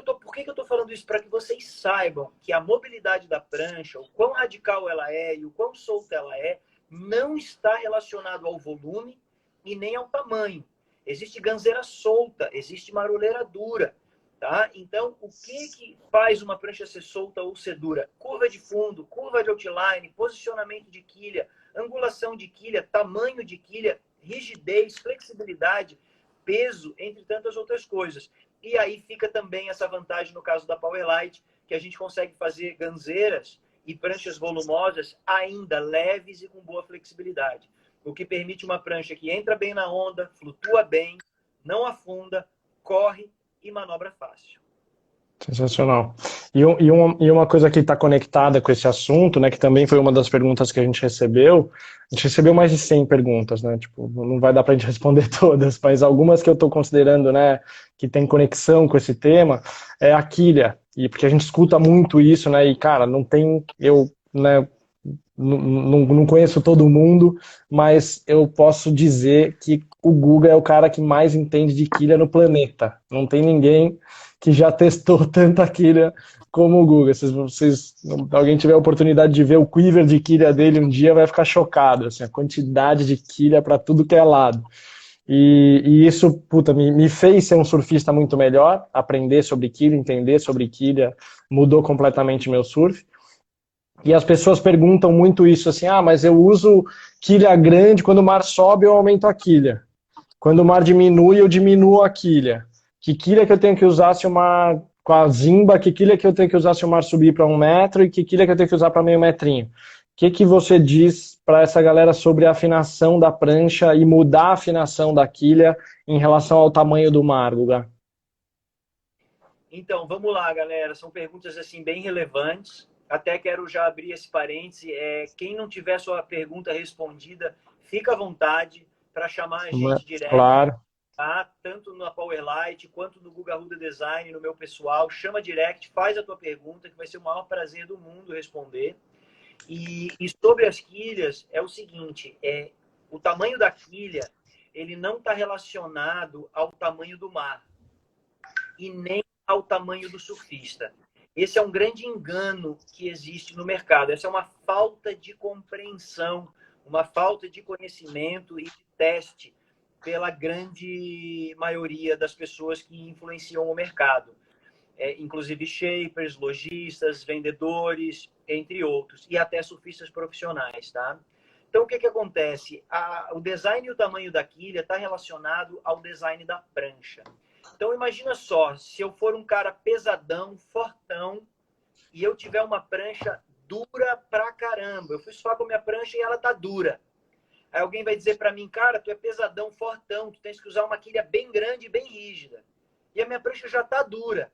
Por que eu estou falando isso? Para que vocês saibam que a mobilidade da prancha, o quão radical ela é e o quão solta ela é, não está relacionado ao volume e nem ao tamanho. Existe ganzeira solta, existe maroleira dura. Tá? Então, o que faz uma prancha ser solta ou ser dura? Curva de fundo, curva de outline, posicionamento de quilha, angulação de quilha, tamanho de quilha, rigidez, flexibilidade, peso, entre tantas outras coisas. E aí fica também essa vantagem no caso da Powerlite, que a gente consegue fazer ganzeiras e pranchas volumosas ainda leves e com boa flexibilidade. O que permite uma prancha que entra bem na onda, flutua bem, não afunda, corre e manobra fácil. Sensacional. E uma coisa que está conectada com esse assunto, né, que também foi uma das perguntas que a gente recebeu mais de 100 perguntas, né, tipo, não vai dar para a gente responder todas, mas algumas que eu estou considerando, né, que tem conexão com esse tema, é a quilha, e porque a gente escuta muito isso, né, e cara, né, não conheço todo mundo, mas eu posso dizer que o Guga é o cara que mais entende de quilha no planeta. Não tem ninguém que já testou tanta quilha como o Guga. Se alguém tiver a oportunidade de ver o quiver de quilha dele um dia, vai ficar chocado, assim, a quantidade de quilha para tudo que é lado. E isso, puta, me fez ser um surfista muito melhor, aprender sobre quilha, entender sobre quilha, mudou completamente meu surf. E as pessoas perguntam muito isso, assim, mas eu uso quilha grande, quando o mar sobe eu aumento a quilha. Quando o mar diminui, eu diminuo a quilha. Que quilha que eu tenho que usar se o mar, com a zimba, que quilha que eu tenho que usar se o mar subir para 1 metro e que quilha que eu tenho que usar para meio metrinho? O que você diz para essa galera sobre a afinação da prancha e mudar a afinação da quilha em relação ao tamanho do mar, Guga? Então, vamos lá, galera. São perguntas assim bem relevantes. Até quero já abrir esse parêntese. Quem não tiver sua pergunta respondida, fica à vontade para chamar a gente direto. Claro. Tá? Tanto na Powerlite quanto no Guga Ruda Design, no meu pessoal. Chama direct, faz a tua pergunta, que vai ser o maior prazer do mundo responder. E sobre as quilhas, é o seguinte, o tamanho da quilha, ele não está relacionado ao tamanho do mar e nem ao tamanho do surfista. Esse é um grande engano que existe no mercado. Essa é uma falta de compreensão, uma falta de conhecimento e de teste pela grande maioria das pessoas que influenciam o mercado. Inclusive shapers, lojistas, vendedores, entre outros, e até surfistas profissionais, tá? Então, o que acontece? O design e o tamanho da quilha está relacionado ao design da prancha. Então, imagina só, se eu for um cara pesadão, fortão, e eu tiver uma prancha dura pra caramba, eu fui surfar com a minha prancha e ela tá dura. Aí alguém vai dizer para mim, cara, tu é pesadão, fortão, tu tens que usar uma quilha bem grande e bem rígida. E a minha prancha já tá dura.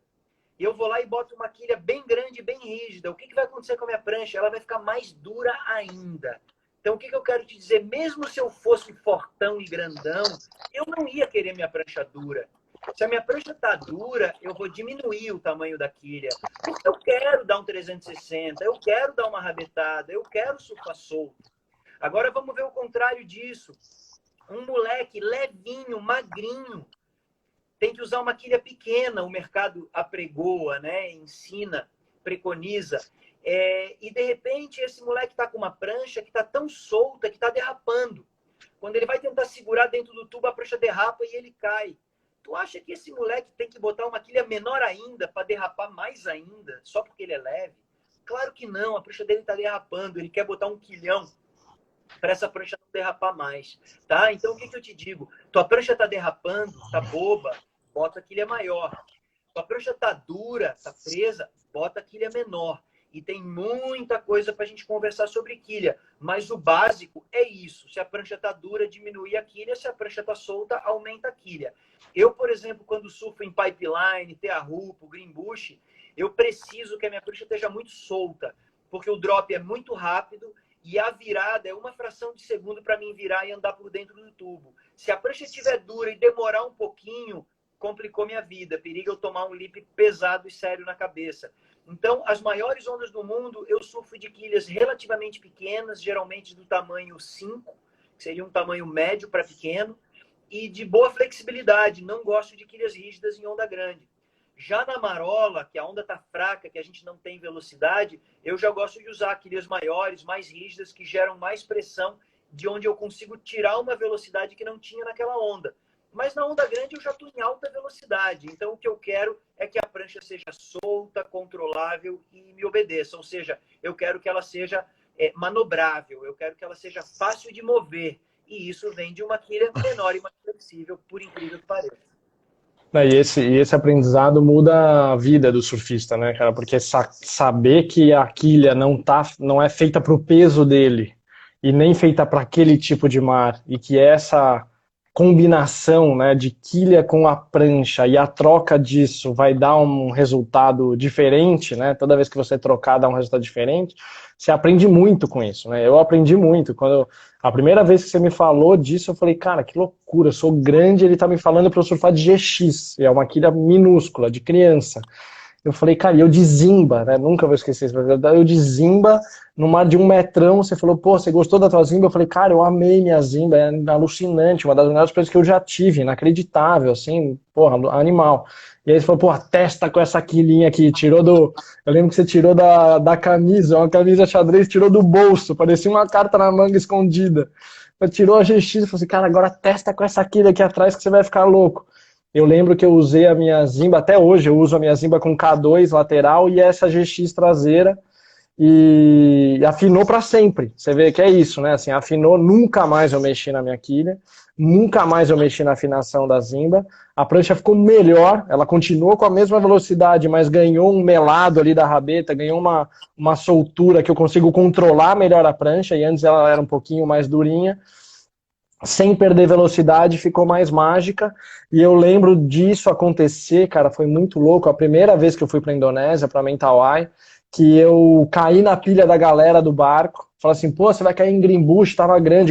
E eu vou lá e boto uma quilha bem grande e bem rígida. O que vai acontecer com a minha prancha? Ela vai ficar mais dura ainda. Então, o que eu quero te dizer? Mesmo se eu fosse fortão e grandão, eu não ia querer minha prancha dura. Se a minha prancha está dura, eu vou diminuir o tamanho da quilha. Porque eu quero dar um 360, eu quero dar uma rabetada, eu quero surfar solto. Agora vamos ver o contrário disso. Um moleque levinho, magrinho, tem que usar uma quilha pequena. O mercado apregoa, né? Ensina, preconiza. E de repente esse moleque está com uma prancha que está tão solta que está derrapando. Quando ele vai tentar segurar dentro do tubo, a prancha derrapa e ele cai. Tu acha que esse moleque tem que botar uma quilha menor ainda para derrapar mais ainda, só porque ele é leve? Claro que não, a prancha dele está derrapando, ele quer botar um quilhão para essa prancha não derrapar mais, tá? Então, o que eu te digo? Tua prancha está derrapando, tá boba, bota a quilha maior. A prancha tá dura, tá presa, bota a quilha menor. E tem muita coisa para a gente conversar sobre quilha. Mas o básico é isso. Se a prancha está dura, diminui a quilha. Se a prancha está solta, aumenta a quilha. Eu, por exemplo, quando surfo em pipeline, terra-rupo, greenbush, eu preciso que a minha prancha esteja muito solta. Porque o drop é muito rápido e a virada é uma fração de segundo para mim virar e andar por dentro do tubo. Se a prancha estiver dura e demorar um pouquinho, complicou minha vida. Periga eu tomar um lip pesado e sério na cabeça. Então, as maiores ondas do mundo, eu surfo de quilhas relativamente pequenas, geralmente do tamanho 5, que seria um tamanho médio para pequeno, e de boa flexibilidade. Não gosto de quilhas rígidas em onda grande. Já na marola, que a onda está fraca, que a gente não tem velocidade, eu já gosto de usar quilhas maiores, mais rígidas, que geram mais pressão, de onde eu consigo tirar uma velocidade que não tinha naquela onda. Mas na onda grande eu já estou em alta velocidade. Então o que eu quero é que a prancha seja solta, controlável e me obedeça. Ou seja, eu quero que ela seja manobrável, eu quero que ela seja fácil de mover. E isso vem de uma quilha menor e mais flexível, por incrível que pareça. E esse aprendizado muda a vida do surfista, né, cara? Porque saber que a quilha não é feita para o peso dele e nem feita para aquele tipo de mar, e que essa combinação, né, de quilha com a prancha e a troca disso vai dar um resultado diferente, né? Toda vez que você trocar dá um resultado diferente. Você aprende muito com isso, né? Eu aprendi muito. A primeira vez que você me falou disso, eu falei, cara, que loucura, eu sou grande, ele tá me falando para eu surfar de GX, é uma quilha minúscula, de criança. Eu falei, cara, e eu de Zimba, né? Nunca vou esquecer isso. Eu de Zimba, no mar de 1 metrão, você falou, pô, você gostou da tua Zimba? Eu falei, cara, eu amei minha Zimba, é alucinante, uma das melhores coisas que eu já tive, inacreditável, assim, porra, animal. E aí você falou, pô, testa com essa quilinha aqui, eu lembro que você tirou da camisa, uma camisa xadrez, tirou do bolso, parecia uma carta na manga escondida. Tirou a GX e falou assim, cara, agora testa com essa quilha aqui atrás que você vai ficar louco. Eu lembro que eu usei a minha Zimba, até hoje eu uso a minha Zimba com K2 lateral e essa GX traseira, e afinou para sempre. Você vê que é isso, né? Assim, afinou, nunca mais eu mexi na minha quilha, nunca mais eu mexi na afinação da Zimba. A prancha ficou melhor, ela continuou com a mesma velocidade, mas ganhou um melado ali da rabeta, ganhou uma soltura que eu consigo controlar melhor a prancha, e antes ela era um pouquinho mais durinha. Sem perder velocidade, ficou mais mágica. E eu lembro disso acontecer, cara, foi muito louco. A primeira vez que eu fui para a Indonésia, para Mentawai, que eu caí na pilha da galera do barco. Falei assim, pô, você vai cair em Greenbush,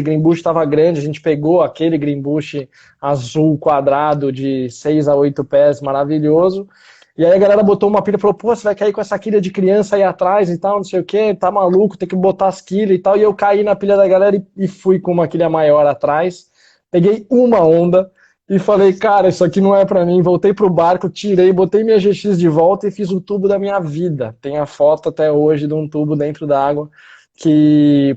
Greenbush tava grande. A gente pegou aquele Greenbush azul quadrado de 6 a 8 pés, maravilhoso. E aí a galera botou uma pilha e falou, pô, você vai cair com essa quilha de criança aí atrás e tal, não sei o que, tá maluco, tem que botar as quilhas e tal. E eu caí na pilha da galera e fui com uma quilha maior atrás. Peguei uma onda e falei, cara, isso aqui não é pra mim. Voltei pro barco, tirei, botei minha GX de volta e fiz o tubo da minha vida. Tem a foto até hoje de um tubo dentro da água.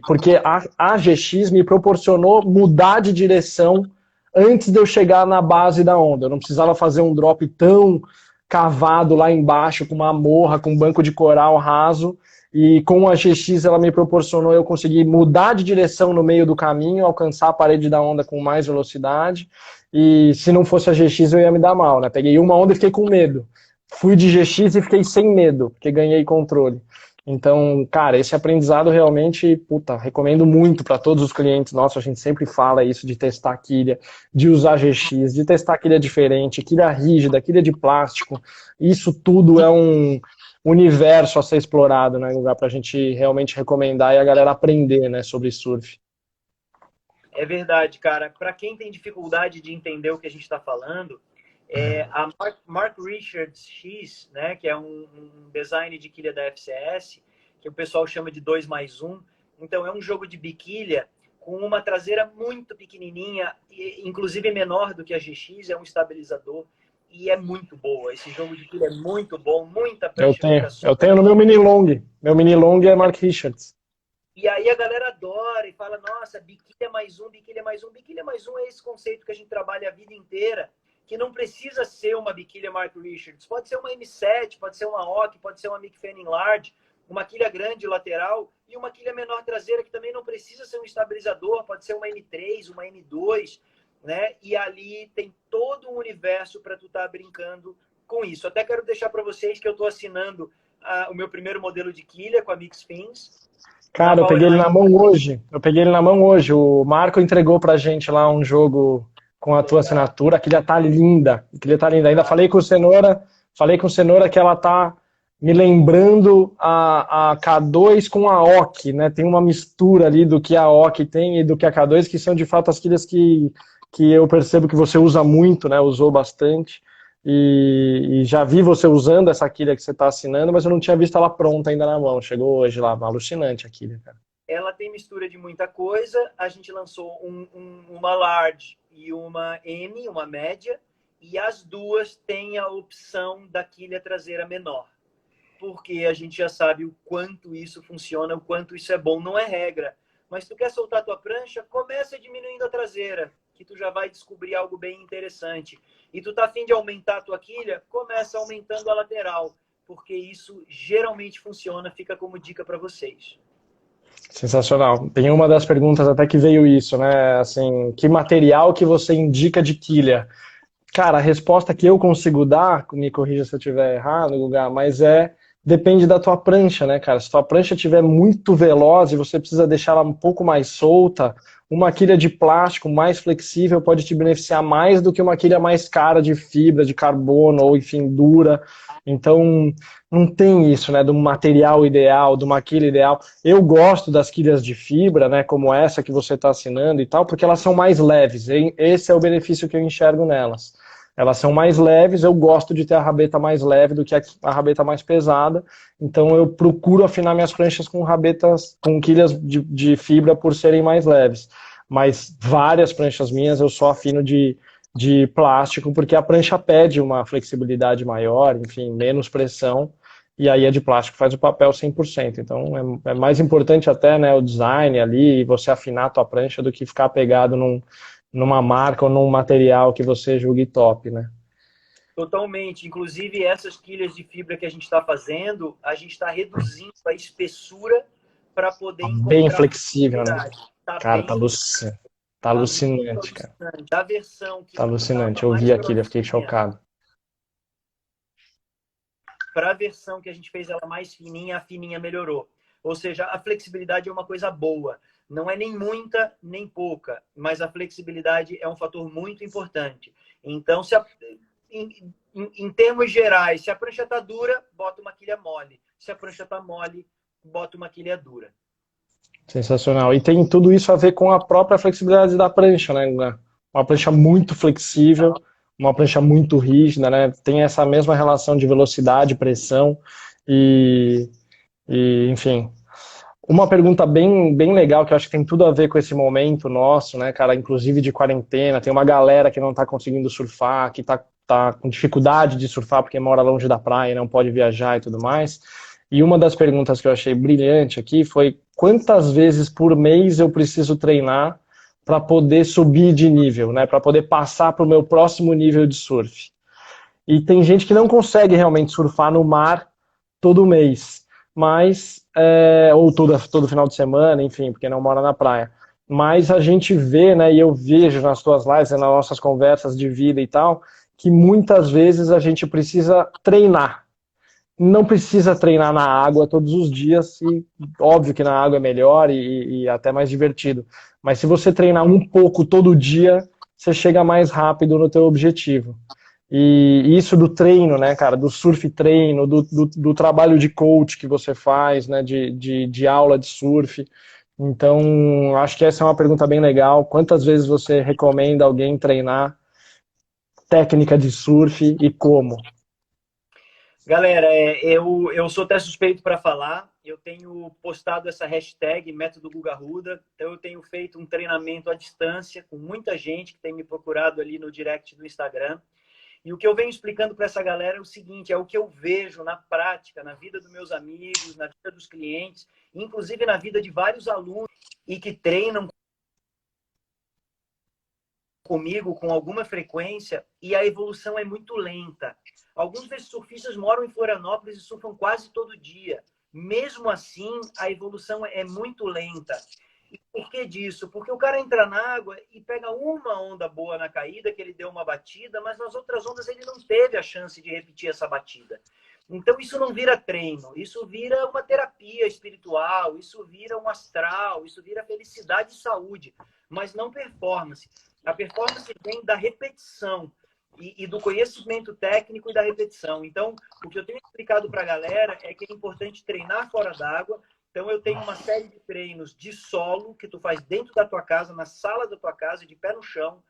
Porque a GX me proporcionou mudar de direção antes de eu chegar na base da onda. Eu não precisava fazer um drop tão cavado lá embaixo, com uma morra, com um banco de coral raso, e com a GX ela me proporcionou eu conseguir mudar de direção no meio do caminho, alcançar a parede da onda com mais velocidade, e se não fosse a GX eu ia me dar mal, né? Peguei uma onda e fiquei com medo. Fui de GX e fiquei sem medo, porque ganhei controle. Então, cara, esse aprendizado realmente, puta, recomendo muito para todos os clientes nossos. A gente sempre fala isso de testar quilha, de usar GX, de testar quilha diferente, quilha rígida, quilha de plástico. Isso tudo é um universo a ser explorado, né, lugar para a gente realmente recomendar e a galera aprender, né, sobre surf. É verdade, cara. Para quem tem dificuldade de entender o que a gente está falando, a Mark Richards X, né, que é um design de quilha da FCS, que o pessoal chama de 2+1. Então, é um jogo de biquilha com uma traseira muito pequenininha, inclusive menor do que a GX, é um estabilizador, e é muito boa. Esse jogo de quilha é muito bom, muita prancha fica Eu tenho no meu mini long. Meu mini long é Mark Richards. E aí a galera adora e fala, nossa, biquília mais um, biquília mais um. Biquília mais um é esse conceito que a gente trabalha a vida inteira, que não precisa ser uma biquília Mark Richards. Pode ser uma M7, pode ser uma OC, pode ser uma Mick Fanning Large, uma quilha grande lateral e uma quilha menor traseira, que também não precisa ser um estabilizador, pode ser uma M3, uma M2, né? E ali tem todo um universo para tu estar brincando com isso. Até quero deixar para vocês que eu estou assinando o meu primeiro modelo de quilha com a Mix Fins. Cara, eu peguei ele na mão hoje. Eu peguei ele na mão hoje. O Marco entregou pra gente lá um jogo com a tua assinatura. A quilha tá linda. A quilha tá linda. Ainda falei com o Cenoura que ela tá me lembrando a K2 com a OC, né? Tem uma mistura ali do que a OC tem e do que a K2, que são de fato as quilhas que eu percebo que você usa muito, né? Usou bastante. E já vi você usando essa quilha que você está assinando, mas eu não tinha visto ela pronta ainda na mão. Chegou hoje lá, alucinante a quilha, cara. Ela tem mistura de muita coisa. A gente lançou uma large e uma M, uma média, e as duas têm a opção da quilha traseira menor. Porque a gente já sabe o quanto isso funciona, o quanto isso é bom. Não é regra. Mas se tu quer soltar a tua prancha, começa diminuindo a traseira, que tu já vai descobrir algo bem interessante. E tu tá a fim de aumentar a tua quilha, começa aumentando a lateral, porque isso geralmente funciona, fica como dica para vocês. Sensacional. Tem uma das perguntas até que veio isso, né? Assim, que material que você indica de quilha? Cara, a resposta que eu consigo dar, me corrija se eu estiver errado, Guga, mas depende da tua prancha, né, cara? Se tua prancha estiver muito veloz e você precisa deixar ela um pouco mais solta, uma quilha de plástico mais flexível pode te beneficiar mais do que uma quilha mais cara de fibra, de carbono ou, enfim, dura. Então, não tem isso, né, do material ideal, de uma quilha ideal. Eu gosto das quilhas de fibra, né, como essa que você está assinando e tal, porque elas são mais leves. Esse é o benefício que eu enxergo nelas. Elas são mais leves, eu gosto de ter a rabeta mais leve do que a rabeta mais pesada, então eu procuro afinar minhas pranchas com rabetas, com quilhas de fibra por serem mais leves. Mas várias pranchas minhas eu só afino de plástico, porque a prancha pede uma flexibilidade maior, enfim, menos pressão, e aí a de plástico faz o papel 100%. Então é mais importante até, né, o design ali, e você afinar a tua prancha do que ficar pegado numa marca ou num material que você julgue top, né? Totalmente. Inclusive, essas quilhas de fibra que a gente está fazendo, a gente está reduzindo a espessura para poder encontrar Bem flexível, né? Tá Cara, bem, tá alucinante, cara. da versão que Tá alucinante. estava Eu mais vi aquilo, eu fiquei grossinha chocado. para a versão que a gente fez ela mais fininha, a fininha melhorou. Ou seja, a flexibilidade é uma coisa boa. Não é nem muita, nem pouca, mas a flexibilidade é um fator muito importante. Então, em termos gerais, se a prancha está dura, bota uma quilha mole. Se a prancha está mole, bota uma quilha dura. Sensacional. E tem tudo isso a ver com a própria flexibilidade da prancha, né? Uma prancha muito flexível, uma prancha muito rígida, né? Tem essa mesma relação de velocidade, pressão e enfim. Uma pergunta bem legal, que eu acho que tem tudo a ver com esse momento nosso, né, cara, inclusive de quarentena, tem uma galera que não tá conseguindo surfar, que tá com dificuldade de surfar porque mora longe da praia, não pode viajar e tudo mais. E uma das perguntas que eu achei brilhante aqui foi: quantas vezes por mês eu preciso treinar para poder subir de nível, né, para poder passar para o meu próximo nível de surf? E tem gente que não consegue realmente surfar no mar todo mês, mas ou todo final de semana, enfim, porque não mora na praia. Mas a gente vê, né, e eu vejo nas tuas lives, nas nossas conversas de vida e tal, que muitas vezes a gente precisa treinar. Não precisa treinar na água todos os dias, e óbvio que na água é melhor e até mais divertido. Mas se você treinar um pouco todo dia, você chega mais rápido no teu objetivo. E isso do treino, né, cara, do surf treino, do trabalho de coach que você faz, né, de aula de surf. Então, acho que essa é uma pergunta bem legal. Quantas vezes você recomenda alguém treinar técnica de surf e como? Galera, eu sou até suspeito para falar. Eu tenho postado essa hashtag Método Guga Arruda. Então, eu tenho feito um treinamento à distância com muita gente que tem me procurado ali no direct do Instagram. E o que eu venho explicando para essa galera é o seguinte: é o que eu vejo na prática, na vida dos meus amigos, na vida dos clientes, inclusive na vida de vários alunos e que treinam comigo com alguma frequência, e a evolução é muito lenta. Alguns desses surfistas moram em Florianópolis e surfam quase todo dia. Mesmo assim, a evolução é muito lenta. Por que disso? Porque o cara entra na água e pega uma onda boa na caída, que ele deu uma batida, mas nas outras ondas ele não teve a chance de repetir essa batida. Então isso não vira treino, isso vira uma terapia espiritual, isso vira um astral, isso vira felicidade e saúde, mas não performance. A performance vem da repetição e do conhecimento técnico e da repetição. Então, o que eu tenho explicado para a galera é que é importante treinar fora d'água. Então, eu tenho uma série de treinos de solo que tu faz dentro da tua casa, na sala da tua casa, de pé no chão.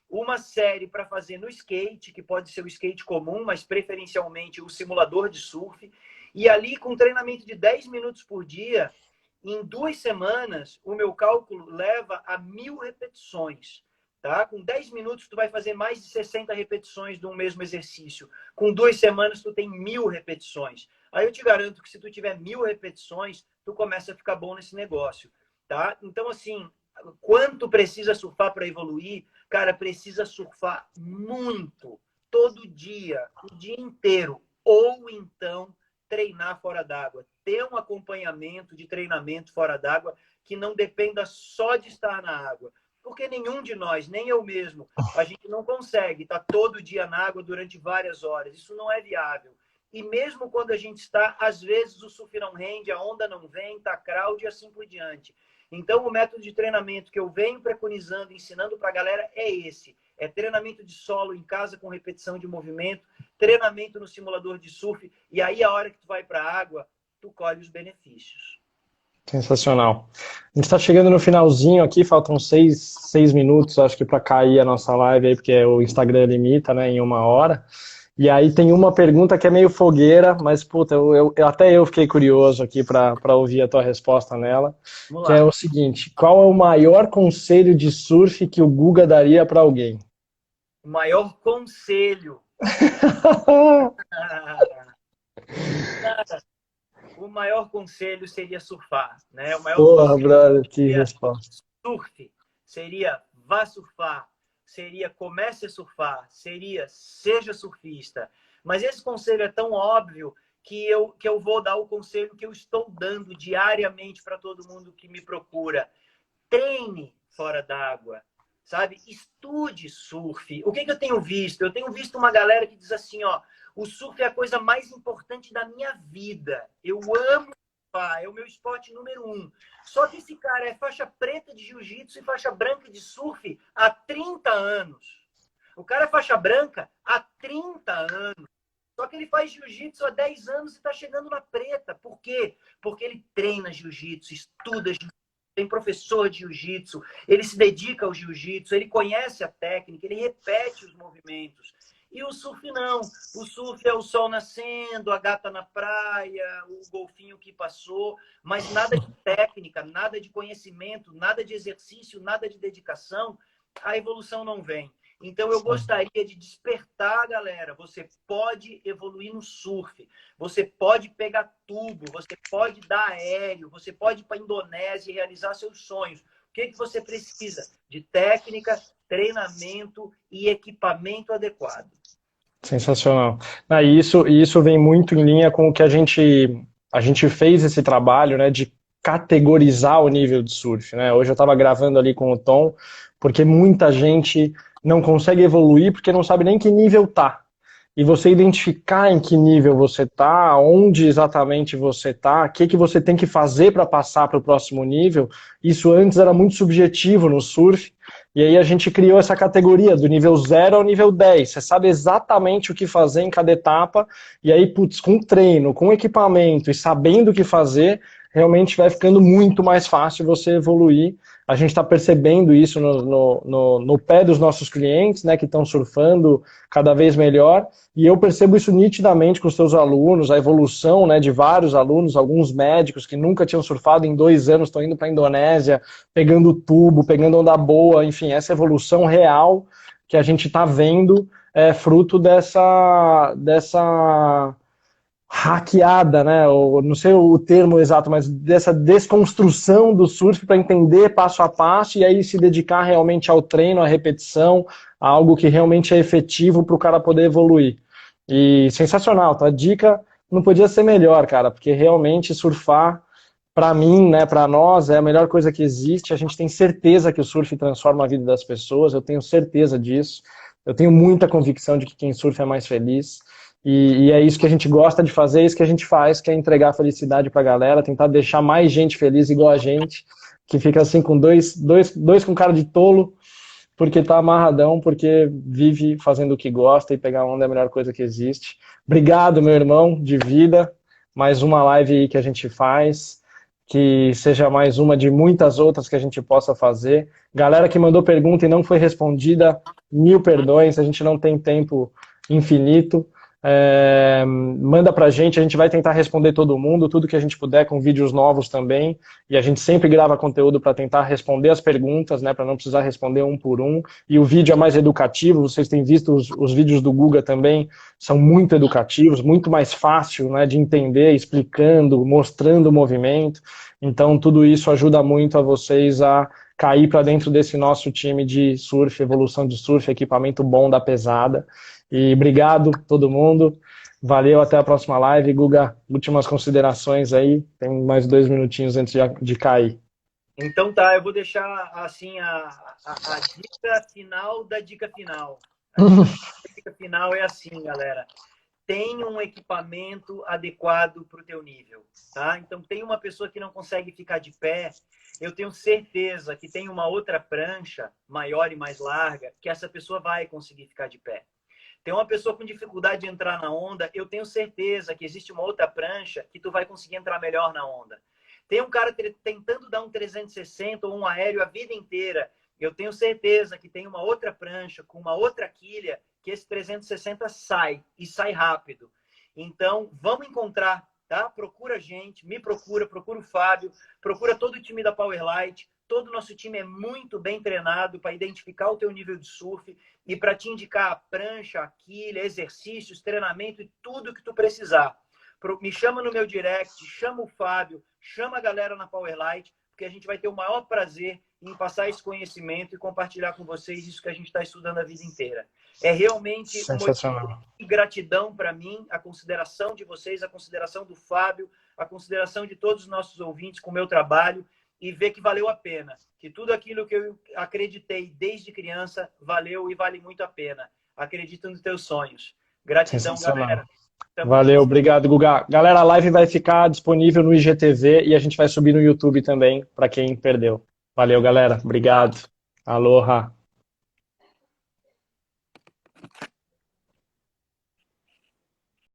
Uma série para fazer no skate, que pode ser o skate comum, mas preferencialmente o simulador de surf. E ali, com treinamento de 10 minutos por dia, em 2 semanas, o meu cálculo leva a 1.000 repetições. Tá? Com 10 minutos, tu vai fazer mais de 60 repetições de um mesmo exercício. Com 2 semanas, tu tem 1.000 repetições. Aí eu te garanto que se tu tiver 1.000 repetições, tu começa a ficar bom nesse negócio. Tá? Então, assim, quanto precisa surfar para evoluir? Cara, precisa surfar muito, todo dia, o dia inteiro. Ou então treinar fora d'água. Ter um acompanhamento de treinamento fora d'água que não dependa só de estar na água. Porque nenhum de nós, nem eu mesmo, a gente não consegue estar todo dia na água durante várias horas. Isso não é viável. E mesmo quando a gente está, às vezes o surf não rende, a onda não vem, está crowd e assim por diante. Então, o método de treinamento que eu venho preconizando, ensinando para a galera é esse. É treinamento de solo em casa com repetição de movimento, treinamento no simulador de surf, e aí a hora que tu vai para a água, tu colhe os benefícios. Sensacional. A gente está chegando no finalzinho aqui, faltam 6 minutos, acho que para cair a nossa live aí, porque o Instagram limita, né, em 1 hora. E aí tem uma pergunta que é meio fogueira, mas puta, até eu fiquei curioso aqui para ouvir a tua resposta nela, que é o seguinte: qual é o maior conselho de surf que o Guga daria para alguém? O maior conselho. O maior conselho seria surfar, né? O maior Porra, conselho brother, que seria resposta. surf, seria vá surfar, seria comece a surfar, seria seja surfista. Mas esse conselho é tão óbvio que eu vou dar o conselho que eu estou dando diariamente para todo mundo que me procura. Treine fora d'água, sabe? Estude surf. O que eu tenho visto? Eu tenho visto uma galera que diz assim, ó, o surf é a coisa mais importante da minha vida. Eu amo surfar, é o meu esporte número 1. Só que esse cara é faixa preta de jiu-jitsu e faixa branca de surf há 30 anos. O cara é faixa branca há 30 anos. Só que ele faz jiu-jitsu há 10 anos e está chegando na preta. Por quê? Porque ele treina jiu-jitsu, estuda jiu-jitsu, tem professor de jiu-jitsu, ele se dedica ao jiu-jitsu, ele conhece a técnica, ele repete os movimentos. E o surf não. O surf é o sol nascendo, a gata na praia, o golfinho que passou, mas nada de técnica, nada de conhecimento, nada de exercício, nada de dedicação, a evolução não vem. Então, eu gostaria de despertar a galera. Você pode evoluir no surf, você pode pegar tubo, você pode dar aéreo, você pode ir para a Indonésia e realizar seus sonhos. O que você precisa? De técnica, treinamento e equipamento adequado. Sensacional. E isso vem muito em linha com o que a gente fez esse trabalho, né, de categorizar o nível de surf, né? Hoje eu estava gravando ali com o Tom, porque muita gente não consegue evoluir porque não sabe nem que nível tá. E você identificar em que nível você tá, onde exatamente você tá, o que você tem que fazer para passar para o próximo nível, isso antes era muito subjetivo no surf. E aí a gente criou essa categoria do nível 0 ao nível 10. Você sabe exatamente o que fazer em cada etapa. E aí, putz, com treino, com equipamento e sabendo o que fazer, realmente vai ficando muito mais fácil você evoluir. A gente está percebendo isso no pé dos nossos clientes, né, que estão surfando cada vez melhor. E eu percebo isso nitidamente com os seus alunos, a evolução, né, de vários alunos, alguns médicos que nunca tinham surfado em 2 anos, estão indo para a Indonésia, pegando tubo, pegando onda boa, enfim, essa evolução real que a gente está vendo é fruto dessa hackeada, né? Ou, não sei o termo exato, mas dessa desconstrução do surf para entender passo a passo e aí se dedicar realmente ao treino, à repetição, a algo que realmente é efetivo para o cara poder evoluir. E sensacional, tá? A dica não podia ser melhor, cara, porque realmente surfar para mim, né, para nós, é a melhor coisa que existe. A gente tem certeza que o surf transforma a vida das pessoas, eu tenho certeza disso. Eu tenho muita convicção de que quem surfa é mais feliz. E é isso que a gente gosta de fazer, é isso que a gente faz, que é entregar felicidade pra galera, tentar deixar mais gente feliz igual a gente, que fica assim com dois com cara de tolo, porque tá amarradão, porque vive fazendo o que gosta e pegar onda é a melhor coisa que existe. Obrigado, meu irmão, de vida. Mais uma live aí que a gente faz, que seja mais uma de muitas outras que a gente possa fazer. Galera que mandou pergunta e não foi respondida, mil perdões, a gente não tem tempo infinito. Manda pra gente, a gente vai tentar responder todo mundo, tudo que a gente puder, com vídeos novos também, e a gente sempre grava conteúdo para tentar responder as perguntas, né, para não precisar responder um por um, e o vídeo é mais educativo, vocês têm visto os vídeos do Guga também, são muito educativos, muito mais fácil, né, de entender, explicando, mostrando o movimento, então tudo isso ajuda muito a vocês a cair para dentro desse nosso time de surf, evolução de surf, equipamento bom da pesada. E obrigado todo mundo. Valeu, até a próxima live. Guga, últimas considerações aí. Tem mais 2 minutinhos antes de cair. Então tá, eu vou deixar assim a dica final da dica final. A dica final é assim, galera. Tenha um equipamento adequado para o teu nível, tá? Então, tem uma pessoa que não consegue ficar de pé, eu tenho certeza que tem uma outra prancha maior e mais larga que essa pessoa vai conseguir ficar de pé. Tem uma pessoa com dificuldade de entrar na onda, eu tenho certeza que existe uma outra prancha que tu vai conseguir entrar melhor na onda. Tem um cara tentando dar um 360 ou um aéreo a vida inteira, eu tenho certeza que tem uma outra prancha com uma outra quilha que esse 360 sai, e sai rápido. Então, vamos encontrar, tá? Procura a gente, me procura o Fábio, procura todo o time da Powerlite. Todo o nosso time é muito bem treinado para identificar o teu nível de surf e para te indicar a prancha, a quilha, exercícios, treinamento e tudo que tu precisar. Me chama no meu direct, chama o Fábio, chama a galera na Powerlite, porque a gente vai ter o maior prazer em passar esse conhecimento e compartilhar com vocês isso que a gente está estudando a vida inteira. É realmente um motivo de gratidão para mim, a consideração de vocês, a consideração do Fábio, a consideração de todos os nossos ouvintes com o meu trabalho e ver que valeu a pena, que tudo aquilo que eu acreditei desde criança valeu e vale muito a pena. Acredito nos teus sonhos. Gratidão, galera. Valeu, obrigado, Guga. Galera, a live vai ficar disponível no IGTV e a gente vai subir no YouTube também, para quem perdeu. Valeu, galera. Obrigado. Aloha.